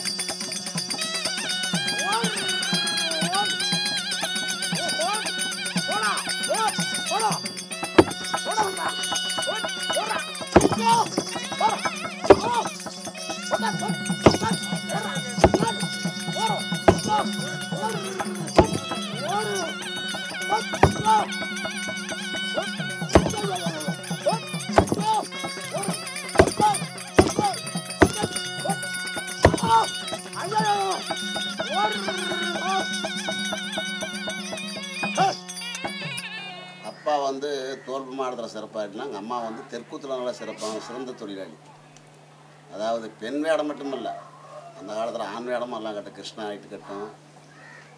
அப்பா வந்து தோல்பு மாடுறதுல சிறப்பாகிட்டுனா எங்கள் அம்மா வந்து தெற்கூத்தில் நல்லா சிறந்த தொழிலாளி. அதாவது பெண் வேடம் மட்டும் இல்லை, அந்த காலத்தில் ஆண் வேடமும் எல்லாம் கட்டும். கிருஷ்ணன் ஆகிட்டு கட்டும்,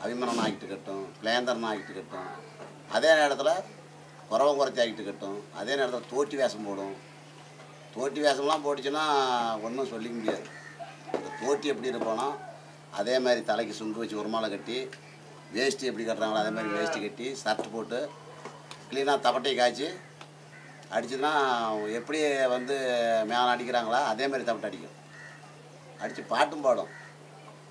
அபிமனன் ஆகிட்டு கட்டும், பிளேந்தரன் ஆகிட்டு கட்டும். அதே நேரத்தில் குறவம் குறைச்சி ஆகிட்டு கட்டும். அதே நேரத்தில் தோட்டி வேஷம் போடும். தோட்டி வேஷம்லாம் போட்டுச்சுன்னா ஒன்றும் சொல்லிக்க முடியாது. அந்த தோட்டி எப்படி இருப்போனா அதே மாதிரி தலைக்கு சுண்டு வச்சு ஒரு மாலை கட்டி, வேஷ்டி எப்படி கட்டுறாங்களோ அதே மாதிரி வேஷ்டி கட்டி, ஷர்ட் போட்டு க்ளீனாக தப்பட்டை காய்ச்சி அடிச்சுன்னா எப்படி வந்து மேலே அடிக்கிறாங்களா அதே மாதிரி தப்பட்டை அடிக்கும். அடித்து பாட்டும் பாடும்.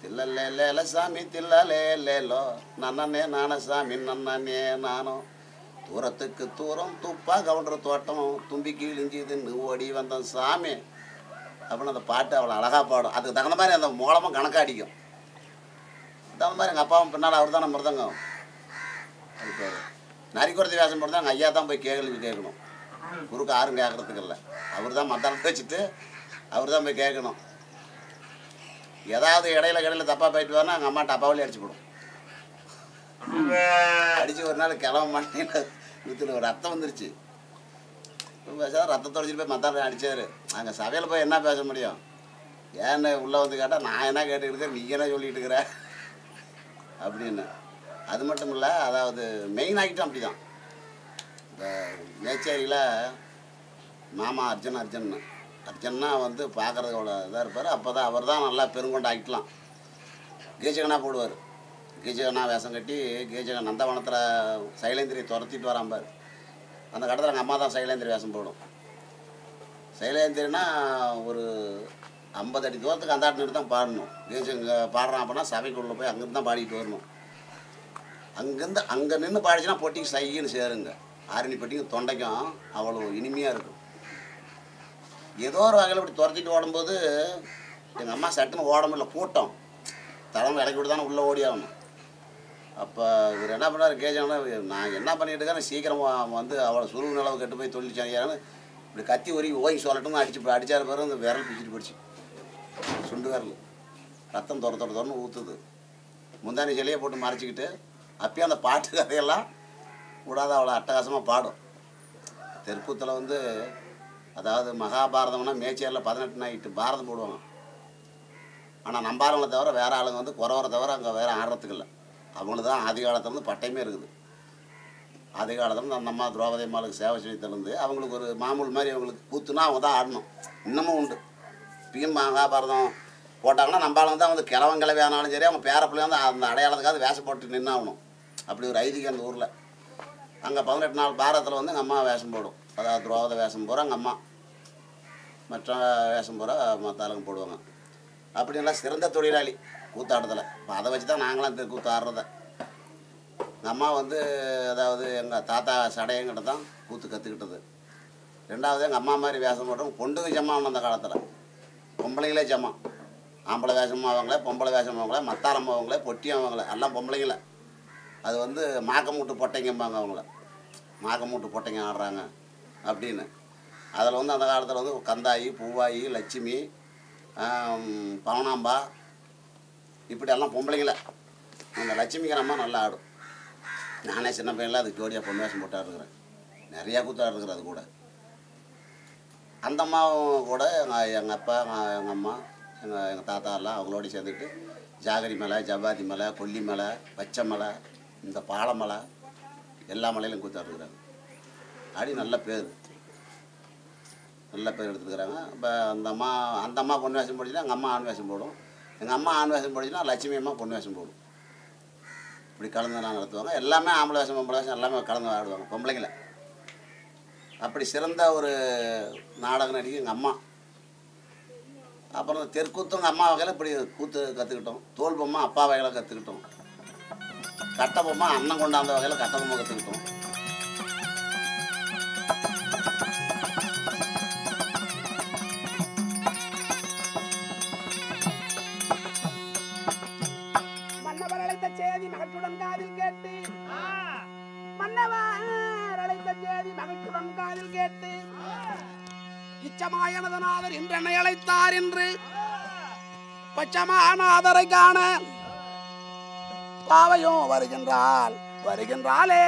தில்ல சாமி தில்லேலோ நன்னே நான சாமி நன்னே நானும் தூரத்துக்கு தூரம் துப்பா கவுண்டர் தோட்டம் தும்பி கீழிஞ்சிதுன்னு ஓடி வந்தோம் சாமி அப்படின்னு அந்த பாட்டு அவ்வளோ அழகாக பாடும். அதுக்கு தகுந்த மாதிரி அந்த மூலமும் கணக்காக அடிக்கும். தகுந்த மாதிரி எங்கள் அப்பாவும் பின்னால் அவர் தான் மிருதங்கம். அது பேர் நரிக்குறத்தி வேஷம் போட்டு தான் எங்கள் ஐயா தான் போய் கேட்கணும். குறுக்கு யாரும் கேட்கறதுக்கு இல்லை. அவர் தான் மத்தாளத்தை வச்சுட்டு அவர் தான் போய் கேட்கணும். ஏதாவது இடையில தப்பாக போயிட்டு வரனா எங்கள் அம்மா டப்பாவிலே அடிச்சு போடும். அடித்து ஒரு நாள் கிளம்ப மாட்டேன்னு வித்துல ஒரு ரத்தம் வந்துருச்சு. பேசாத ரத்தத்தை அடிச்சுட்டு போய் மத்தாள அடித்தார். அங்கே சபையில் போய் என்ன பேச முடியும்? ஏன்னு உள்ளே வந்து கேட்டால் நான் என்ன கேட்டுக்கிட்டு நீ என்ன சொல்லிகிட்டு இருக்கிற அப்படின்னு. அது மட்டும் இல்லை, அதாவது மெயின் ஆகிட்டும் அப்படி தான். இந்த மேச்சேரியில் மாமா அர்ஜுன்னா வந்து பார்க்குறதோட இதாக இருப்பார். அப்போ தான் அவர் தான் நல்லா பெருங்கொண்ட ஆகிக்கலாம். கீச்சகனா போடுவார். கீச்சகனா வேஷம் கட்டி கீச்சகன் நந்தவனத்தில் சைலேந்திரி துரத்திட்டு வராம்பார். அந்த கட்டத்தில் எங்கள் அம்மா தான் சைலேந்திரி வேஷம் போடும். சைலேந்திரினா ஒரு 50 அடி தூரத்துக்கு அந்த ஆட்டு தான் பாடணும். கீச்சங்க பாடுறான் அப்படின்னா சபைக்குள்ளே போய் அங்கேருந்து தான் பாடிட்டு வரணும். அங்கேருந்து அங்கே நின்று பாடிச்சுன்னா பொட்டிக்கு சைன்னு சேருங்க. ஆரணி பொட்டிக்கும் தொண்டைக்கும் அவ்வளோ இனிமையாக இருக்கும். ஏதோ ஒரு வகையில் இப்படி துரத்திட்டு ஓடும்போது எங்கள் அம்மா சட்டுன்னு ஓட முடியல, கூட்டம் தலைமை இறக்கி விட்டு தானே உள்ளே ஓடி ஆகணும். அப்போ இவர் என்ன பண்ணார், கேஜானா நான் என்ன பண்ணிட்டு இருக்கேன், சீக்கிரம் வந்து அவ்வளோ சுருவு நிலவு கெட்டு போய் தொழில் செய்யான்னு இப்படி கத்தி உரி ஓய் சொல்லட்டும்னு அடித்தார் பிறகு இந்த விரல் பிடிச்சிட்டு போயிடுச்சு. சுண்டு விரல் ரத்தம் தொடர்ந்து ஊற்றுது. முந்தானி சிலையை போட்டு மறைச்சிக்கிட்டு அப்பயும் அந்த பாட்டு கதையெல்லாம் விடாத அவ்வளோ அட்டகாசமாக பாடும். தெற்குத்தில் வந்து அதாவது மகாபாரதம்னா மேச்சேரியில் 18 நைட்டு பாரதம் போடுவாங்க. ஆனால் நம்பாரங்களை தவிர வேறு ஆளுங்க வந்து குறவரை தவிர அங்கே வேறு ஆடுறதுக்கு இல்லை. அவங்களுக்கு தான் ஆதி காலத்துலேருந்து பட்டையுமே இருக்குது. ஆதி காலத்துலேருந்து அந்த அம்மா திரௌபதி அம்மாளுக்கு சேவை செய்யத்துலேருந்து அவங்களுக்கு ஒரு மாமூல் மாதிரி அவங்களுக்கு கூத்துனா அவங்க தான் ஆடணும். இன்னமும் உண்டு. இப்பயும் மகாபாரதம் போட்டாங்கன்னா நம்பாளுங்க தான் வந்து கிழவன் ஆனாலும் சரி அவங்க பேரப்பிள்ளை வந்து அந்த அடையாளத்துக்காக வேஷம் போட்டு நின்று ஆகணும். அப்படி ஒரு ஐதீகம் அந்த ஊரில். அங்கே 18 நாள் பாரதத்தில் வந்து எங்கள் அம்மா வேஷம் போடும். அதாவது திரௌபதி வேஷம் போகிற எங்கள் அம்மா, மற்ற வேஷம் போகிற மற்ற ஆளுங்க போடுவாங்க. அப்படின்லாம் சிறந்த தொழிலாளி கூத்தாட்டத்தில். இப்போ அதை வச்சு தான் நாங்களாம் கூத்து ஆடுறத. எங்கள் அம்மா வந்து அதாவது எங்கள் தாத்தா சடையங்கிட்ட தான் கூத்து கற்றுக்கிட்டது. ரெண்டாவது எங்கள் அம்மா மாதிரி வேஷம் போட்டவங்க பொண்டுக்கு ஜம்மான் அந்த காலத்தில். பொம்பளைங்களே ஜம்மான். ஆம்பளை வேஷமாக அவங்களே, பொம்பளை வேஷம் அவங்களே, மத்தாரம் அவங்களே, பொட்டியும் அவங்களே, எல்லாம் பொம்பளைங்கள. அது வந்து மாக்கமூட்டு பொட்டைங்கம்பாங்க அவங்கள. மாக்கமூட்டு பொட்டைங்க ஆடுறாங்க அப்படின்னு. அதில் வந்து அந்த காலத்தில் வந்து கந்தாயி, பூவாயி, லட்சுமி, பவனாம்பா இப்படி எல்லாம் பொம்பளைங்கள. அந்த லட்சுமிக்கு அம்மா நல்லா ஆடும். நானே சின்ன பையனில் அதுக்கு ஜோடியாக பொண்ணு வேஷம் போட்டு ஆடுறேன். நிறையா கூத்து ஆடுறேன். அது கூட அந்த அம்மாவும் கூட எங்கள் அப்பா, எங்கள் அம்மா, எங்கள் தாத்தா எல்லாம் அவங்களோட சேர்ந்துக்கிட்டு ஜாகரி மலை, ஜவ்வாதி மலை, கொல்லி மலை, பச்சை மலை, இந்த பாலை மலை எல்லா மலையிலும் கூத்தாடுறாங்க. ஆடி நல்ல பேர் எடுத்துக்கிறாங்க. இப்போ அந்த அம்மா பொண்ணு வேஷம் போடுச்சுன்னா எங்கள் அம்மா ஆண் வேஷம் போடும். எங்கள் அம்மா ஆண் வேஷம் போடுச்சுன்னா லட்சுமி அம்மா பொண்ணு வேஷம் போடும். இப்படி கலந்துலாம் நடத்துவாங்க. எல்லாமே ஆம்பளை வேஷம் பொம்பளை வேஷம் எல்லாமே கலந்து ஆடுவாங்க பொம்பளைங்கள. அப்படி சிறந்த ஒரு நாடக நடிகை எங்கள் அம்மா. அப்புறம் தெற்கூத்தும் எங்கள் அம்மா வகையில் இப்படி கூத்து கற்றுக்கிட்டோம். தோல் பொம்மை அப்பா வகையில் கற்றுக்கிட்டோம். கட்ட பொம்மை அண்ணன் கொண்டாந்த வகையில் கட்ட பொம்மை கற்றுக்கிட்டோம். மன்னவர் அழைத்த செய்தி மகிழ்ச்சியுடன் காதில் கேட்டு, மன்னவர் அழைத்த செய்தி மகிழ்ச்சியுடன் காதில் கேட்டு, இச்சமாயனதனாதர் இன்றென்னை அழைத்தார் என்று பச்சமானாதரை காண பாவையும் வருகின்றாளே.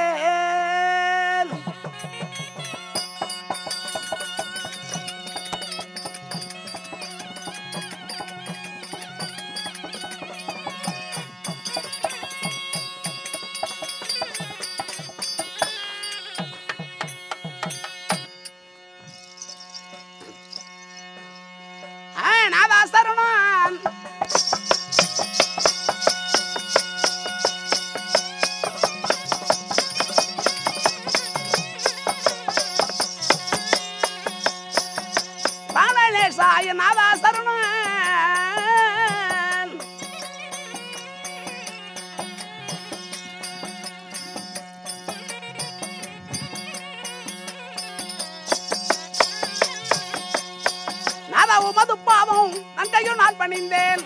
நாதாசரணம் பாலநேசாய நாதாசரணம் உமது பாவம் நன்றையும் நான் பணிந்தேன்.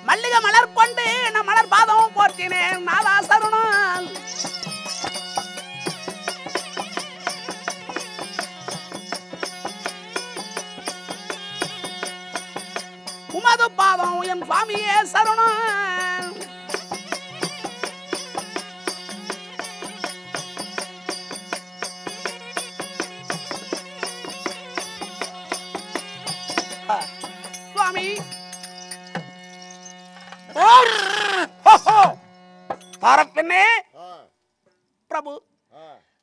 மல்லிகை மலர் கொண்டு நான் மலர் பாதமும் போற்றினேன். நாதாசரணம் உமது பாதம் என் சுவாமியே சரணம். சுவாமி தாரப்பெண்ணே, பிரபு சிறப்பு.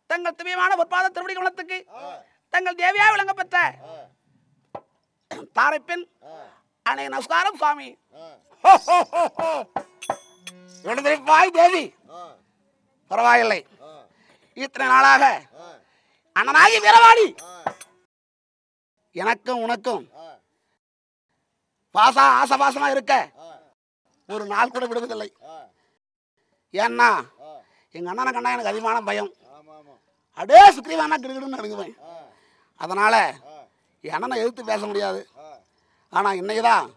தங்கள் திவ்யமான பொற்பாத திருவடி குணத்துக்கு தங்கள் தேவியா விளங்க பெற்ற தாரைப்பெண் அன்னை நமஸ்காரம் சுவாமி. எழுந்திருப்பாய் தேவி. பரவாயில்லை, இத்தனை நாளாக அண்ணனாகி வீரவாடி எனக்கும் உனக்கும் ஆசபாசமா இருக்க ஒரு நாள் கூட விடுவதில்லை. ஏன்னா எங்க அண்ணனை கண்டா எனக்கு அதிகமான பயம். அப்படியே சுக்ரீவானா கிடுகிடுன்னு நடுங்குவேன். அதனால என் அண்ணனை எதிர்த்து பேச முடியாது. ஆனா இன்னைக்குதான்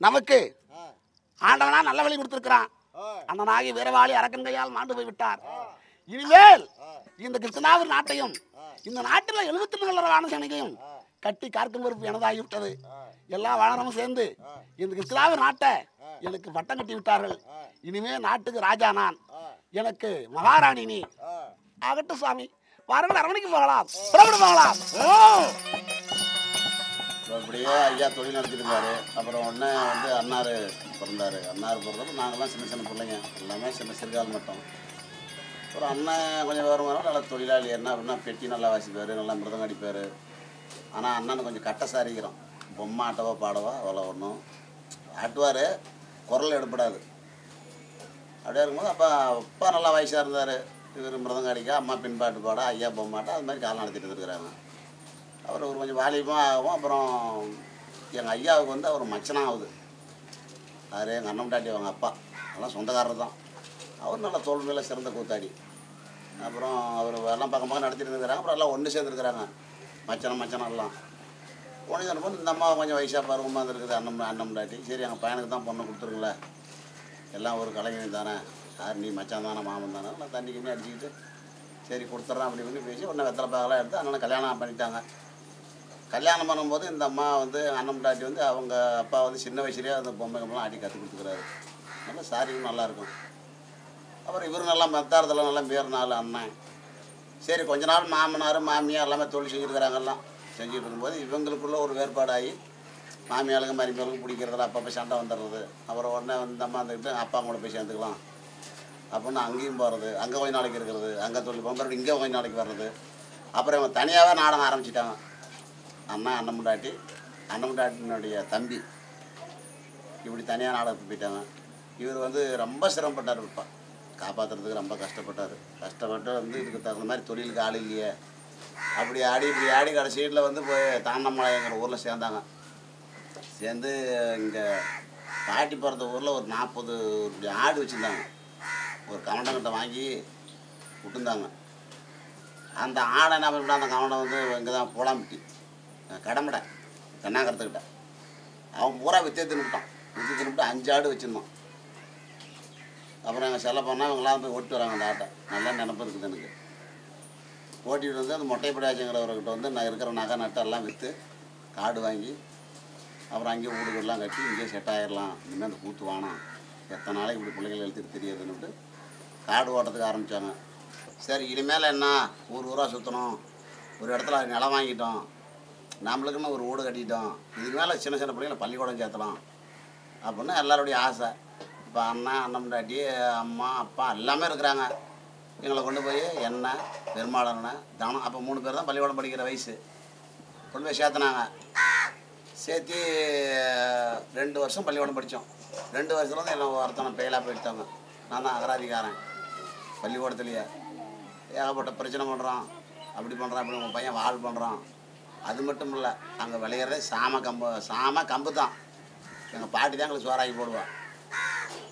நமக்கு ஆண்டவனா நல்ல வழி கொடுத்திருக்கிறான். அண்ணனாகி வீரவாளி அரக்கன் கையால் மாண்டு போய் விட்டார். இனிமேல் இந்த கிருஷ்ணாவின் நாட்டையும் இந்த நாட்டில் 74 வானசேனையும் கட்டி காக்கும் பொறுப்பு எனதாகிவிட்டது. எல்லா வானரமும் சேர்ந்து இந்த கிருஷ்ணாவின் நாட்டை எனக்கு பட்டம் கட்டி விட்டார்கள். இனிமே நாட்டுக்கு ராஜா நான், எனக்கு மகாராணி நீ. ஆகட்டும் சுவாமி, வாருங்கள், அரவணைக்கு போகலாம், புறப்பட்டு போகலாம். அப்படியே ஐயா தொழில் நடத்திருந்தாரு. அப்புறம் உடனே வந்து அண்ணார் பிறந்தார். அண்ணார் பிறந்தப்போ நாங்கள்லாம் சின்ன சின்ன பிள்ளைங்க, எல்லாமே சின்ன சிறுகால் மட்டும். அப்புறம் அண்ணன் கொஞ்சம் விவரம் நல்லா தொழிலாளி. என்ன அப்படின்னா பெட்டி நல்லா வாசிப்பார், நல்லா மிருதம் அடிப்பார். ஆனால் அண்ணன் கொஞ்சம் கட்ட சாரிக்கிறோம். பொம்மை ஆட்டவோ பாடவோ அவ்வளோ ஒன்றும் ஆட்டுவார், குரல் எடுப்படாது. அப்படியே இருக்கும்போது அப்பா நல்லா வயசாக இருந்தார். இவர் மிருதம் அடிக்க, அம்மா பின்பாட்டு பாட, ஐயா பொம்மாட்டம், அது மாதிரி காலம் நடத்திட்டு இருக்கிறாங்க. அவர் ஒரு கொஞ்சம் வாலிபமாக ஆகும். அப்புறம் எங்கள் ஐயாவுக்கு வந்து அவர் மச்சனாக ஆகுது. அவர் எங்கள் அண்ணன் டாட்டி அவங்க அப்பா, அதெல்லாம் சொந்தக்காரர் தான். அவர் நல்லா தோல் மேலே சிறந்த கூத்தாடி. அப்புறம் அவர் எல்லாம் பக்கம் நடத்திட்டு இருக்கிறாங்க. அப்புறம் எல்லாம் ஒன்று சேர்ந்துருக்குறாங்க, மச்சனம் எல்லாம் ஒன்று சேர்ந்து. இந்த அம்மா கொஞ்சம் வயசாக பருவமாக இருந்துருக்குது அண்ணன் டாட்டி. சரி, எங்கள் பையனுக்கு தான் பொண்ணு கொடுத்துருங்களே, எல்லாம் ஒரு கலைஞர் தானே, யார் நீ மச்சான் தானே மாமன் தானே, நான் தண்ணி கிண்ணி அடிச்சுக்கிட்டு சரி கொடுத்துட்றேன் அப்படி பண்ணி பேசி ஒன்று வெத்தலை பாகலாம் எடுத்து அண்ணனை கல்யாணம் பண்ணிட்டாங்க. கல்யாணம் பண்ணும்போது இந்த அம்மா வந்து அண்ணன் டாட்டி வந்து அவங்க அப்பா வந்து சின்ன வயசுலேயே அந்த பொம்மைகள்லாம் ஆடி கற்றுக் கொடுத்துக்கிறாரு. நல்லா சாரியும் நல்லாயிருக்கும். அப்புறம் இவர் நல்லா மெத்தாரத்தில் நல்லா மீறினாள் அண்ணன். சரி, கொஞ்ச நாள் மாமனார் மாமியார் எல்லாமே தொழில் செஞ்சுருக்கிறாங்கலாம். செஞ்சுட்டு இருக்கும்போது இவங்களுக்குள்ள ஒரு வேறுபாடாகி மாமியாளுங்க மருமியாளுக்கு பிடிக்கிறதுல அப்பப்போ சண்டை வந்துடுறது. அப்புறம் உடனே இந்த அம்மா வந்துக்கிட்டு அப்பா கூட போய் சேர்ந்துக்கலாம் அப்படின்னு அங்கேயும் போகிறது, அங்கே கொஞ்சம் நாளைக்கு இருக்கிறது, அங்கே தொழில் போகும்போது இங்கே கொஞ்சம் நாளைக்கு வர்றது. அப்புறம் இவன் தனியாகவே நாடகம் ஆரம்பிச்சிட்டாங்க. அண்ணமுண்டாட்டினுடைய தம்பி இப்படி தனியாக நாடகத்துக்கு போயிட்டாங்க. இவர் வந்து ரொம்ப சிரமப்பட்டார். இப்போ காப்பாற்றுறதுக்கு ரொம்ப கஷ்டப்பட்டு வந்து இதுக்கு தகுந்த மாதிரி தொழிலுக்கு ஆள் இல்லையே, அப்படி ஆடி கடைசியில் வந்து போய் தாண்டமலைங்கிற ஊரில் சேர்ந்தாங்க. சேர்ந்து இங்கே பாட்டி பிறந்த ஊரில் ஒரு 40 ஆடு வச்சுருந்தாங்க. ஒரு கவண்டங்கிட்ட வாங்கி விட்டுருந்தாங்க. அந்த ஆடை என்ன பண்ணிவிட்டா, அந்த கவண்டை வந்து இங்கே தான் போலாம்பிட்டி கடமடை தென்னாகரத்துக்கிட்ட அவன் பூரா விற்று தின்னுட்டான். 5 ஆடு வச்சுருந்தான். அப்புறம் எங்கள் செல்ல போனால் இவங்களாம் போய் ஓட்டி வராங்க. அந்த ஆட்டை நல்லா நினப்பு இருக்குது எனக்கு. ஓட்டிகிட்டு வந்து அந்த மொட்டைப்படாச்சுங்கிறவர்கிட்ட வந்து நான் இருக்கிற நகை நட்டெல்லாம் விற்று காடு வாங்கி அப்புறம் அங்கேயே வீடுகள்லாம் கட்டி இங்கேயே செட் ஆகிடலாம், இனிமேல் அந்த கூத்து வானம் எத்தனை நாளைக்கு இப்படி பிள்ளைகள் எழுத்துட்டு தெரியாதுன்னுட்டு காடு ஓட்டத்துக்கு ஆரம்பித்தாங்க. சரி, இனிமேல் என்ன ஊராக சுற்றணும், ஒரு இடத்துல நிலம் வாங்கிட்டோம், நம்மளுக்குன்னு ஒரு வீடு கட்டிட்டோம், இதுக்கு மேலே சின்ன சின்ன பிள்ளைங்களை பள்ளிக்கூடம் சேர்த்தலாம் அப்படின்னு எல்லாருடைய ஆசை. இப்போ அண்ணன் டாட்டி அம்மா அப்பா எல்லாமே இருக்கிறாங்க. எங்களை கொண்டு போய் எண்ணெய் பெருமாளண்ண தனம், அப்போ 3 பேர் தான் பள்ளிக்கூடம் படிக்கிற வயசு, கொண்டு போய் சேர்த்துனாங்க. சேர்த்து 2 வருஷம் பள்ளிக்கூடம் படித்தோம். 2 வருஷத்துல வந்து என்ன ஒருத்தனை பெயிலாக போயிட்டாங்க. நான் தான் அகராதிக்காரன். பள்ளிக்கூடத்துலையே ஏகப்பட்ட பிரச்சனை பண்ணுறான், அப்படி உங்கள் பையன் வால் பண்ணுறான். அது மட்டும் இல்லை, அங்கே விளையிறதே சாம கம்பு தான். எங்கள் பாட்டி தான் எங்களுக்கு சோறாக்கி போடுவாள்.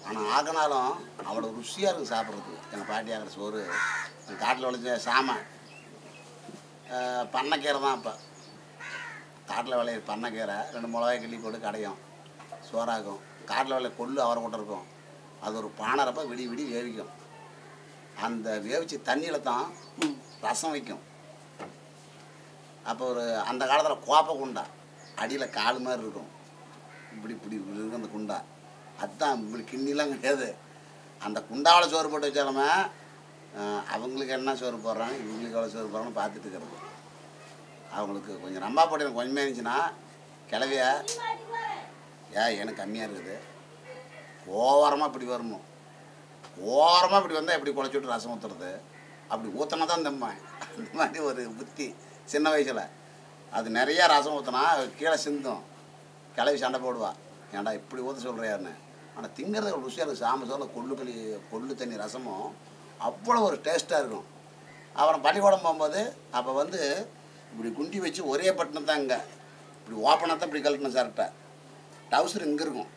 ஆனால் ஆகினாலும் அவ்வளோ ருசியாக இருக்குது சாப்பிட்றதுக்கு. எங்கள் பாட்டி ஆகிற சோறு காட்டில் விளைஞ்ச சாமை பண்ணைக்கீரை தான். இப்போ காட்டில் விளையிற பண்ணைக்கீரை 2 மிளகாய் கிள்ளி போட்டு கடையும் சோறாக்கும். காட்டில் விளைய கொள்ளு அவரை கொண்டு இருக்கும். அது ஒரு பானரப்போ விடி வேவிக்கும். அந்த வேவிச்சு தண்ணியில் தான் ரசம் வைக்கும். அப்போ ஒரு அந்த காலத்தில் கோப்பை குண்டா அடியில் கால் மாதிரி இருக்கும், இப்படி இருக்கும் அந்த குண்டா. அதுதான் இப்படி கிண்ணிலாம் கிடையாது. அந்த குண்டாவில் சோறு போட்டு வச்சாலுமே அவங்களுக்கு என்ன சோறு போடுறாங்க, இவங்களுக்கு எவ்வளோ சோறு போடுறாங்கன்னு பார்த்துட்டு இருக்கிறது. அவங்களுக்கு கொஞ்சம் ரம்பா போட்டு கொஞ்சமே இருந்துச்சுன்னா கிளவியா எனக்கு கம்மியாக இருக்குது, ஓரமாக இப்படி வரணும், ஓரமாக இப்படி வந்தால் எப்படி குழச்சி விட்டு ரசம் ஊற்றுறது, அப்படி ஊற்றினா தான் தம்பேன். அந்த மாதிரி ஒரு புத்தி சின்ன வயசில். அது நிறையா ரசம் ஊற்றினா கீழே சிந்தும். கிளவி சண்டை போடுவா, ஏன்டா இப்படி ஊற்ற சொல்கிறியான்னு. ஆனால் திங்கிறது ஒரு ருசியாக இருக்குது. சாம சொல்ல கொள்ளு தண்ணி ரசமும் அவ்வளோ ஒரு டேஸ்ட்டாக இருக்கும். அப்புறம் பள்ளிக்கூடம் போகும்போது அப்போ வந்து இப்படி குண்டி வச்சு ஒரே பட்டணம் தான் இங்கே இப்படி ஓப்பனாக தான் இப்படி கழட்டணும் சரட்டை. டவுசர் இங்கே இருக்கும்,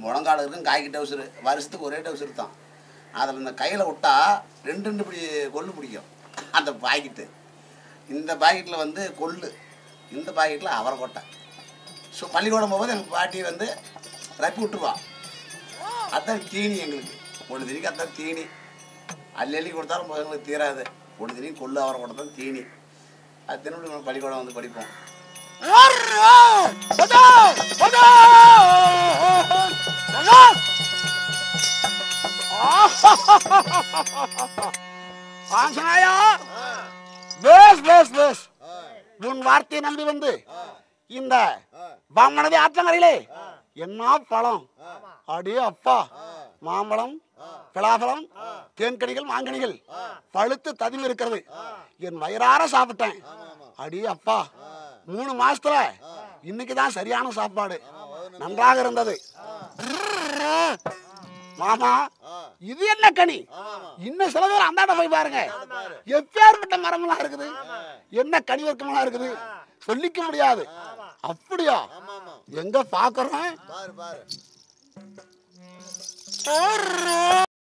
முழங்காடு இருக்கும், காய்க்கு டவுசரு, வருஷத்துக்கு ஒரே டவுசர் தான். அதில் இந்த கையில் விட்டால் ரெண்டு இப்படி கொள்ளு பிடிக்கும் அந்த பாக்கெட்டு. இந்த பாக்கெட்டில் வந்து கொள்ளு, இந்த பாக்கெட்டில் அவரைக்கொட்டை. ஸோ பள்ளிக்கூடம் போகும்போது எங்கள் பாட்டி வந்து ரப்பி விட்டுருவா. அதுதான் தீனி எங்களுக்கு. ஒன்று தினிக்கு அதுதான் தீனி. அள்ளி கொடுத்தாலும் எங்களுக்கு தீராது. ஒன்று தினிக்கு கொள்ளு அவரைக்கொட்டை தான் தீனி. அது தினமும் பள்ளிக்கூடம் வந்து படிப்போம். உன் வார்த்தையை நம்பி வந்து இந்த பாமனதி ஆற்றங்கரையிலே என்ன பழம், அடே அப்பா, மாம்பழம், பலாப்பழம், தேன்கனிகள், மாங்கனிகள் பழுத்து ததுமி இருக்கிறது. என் வயிறார சாப்பிட்டேன். அடே அப்பா, 3 மாசத்துல இன்னைக்கு தான் சரியான சாப்பாடு, நன்றாக இருந்தது. மாமா, இது என்ன கனி? இன்னும் சில பேர் அந்தாண்ட போய் பாருங்க, எப்பேற்பட்ட மரமெல்லாம் இருக்குது, என்ன கனி வர்க்கமெல்லாம் இருக்குது, சொல்லிக்க முடியாது. அப்படியா? எங்க பாக்குறேன்?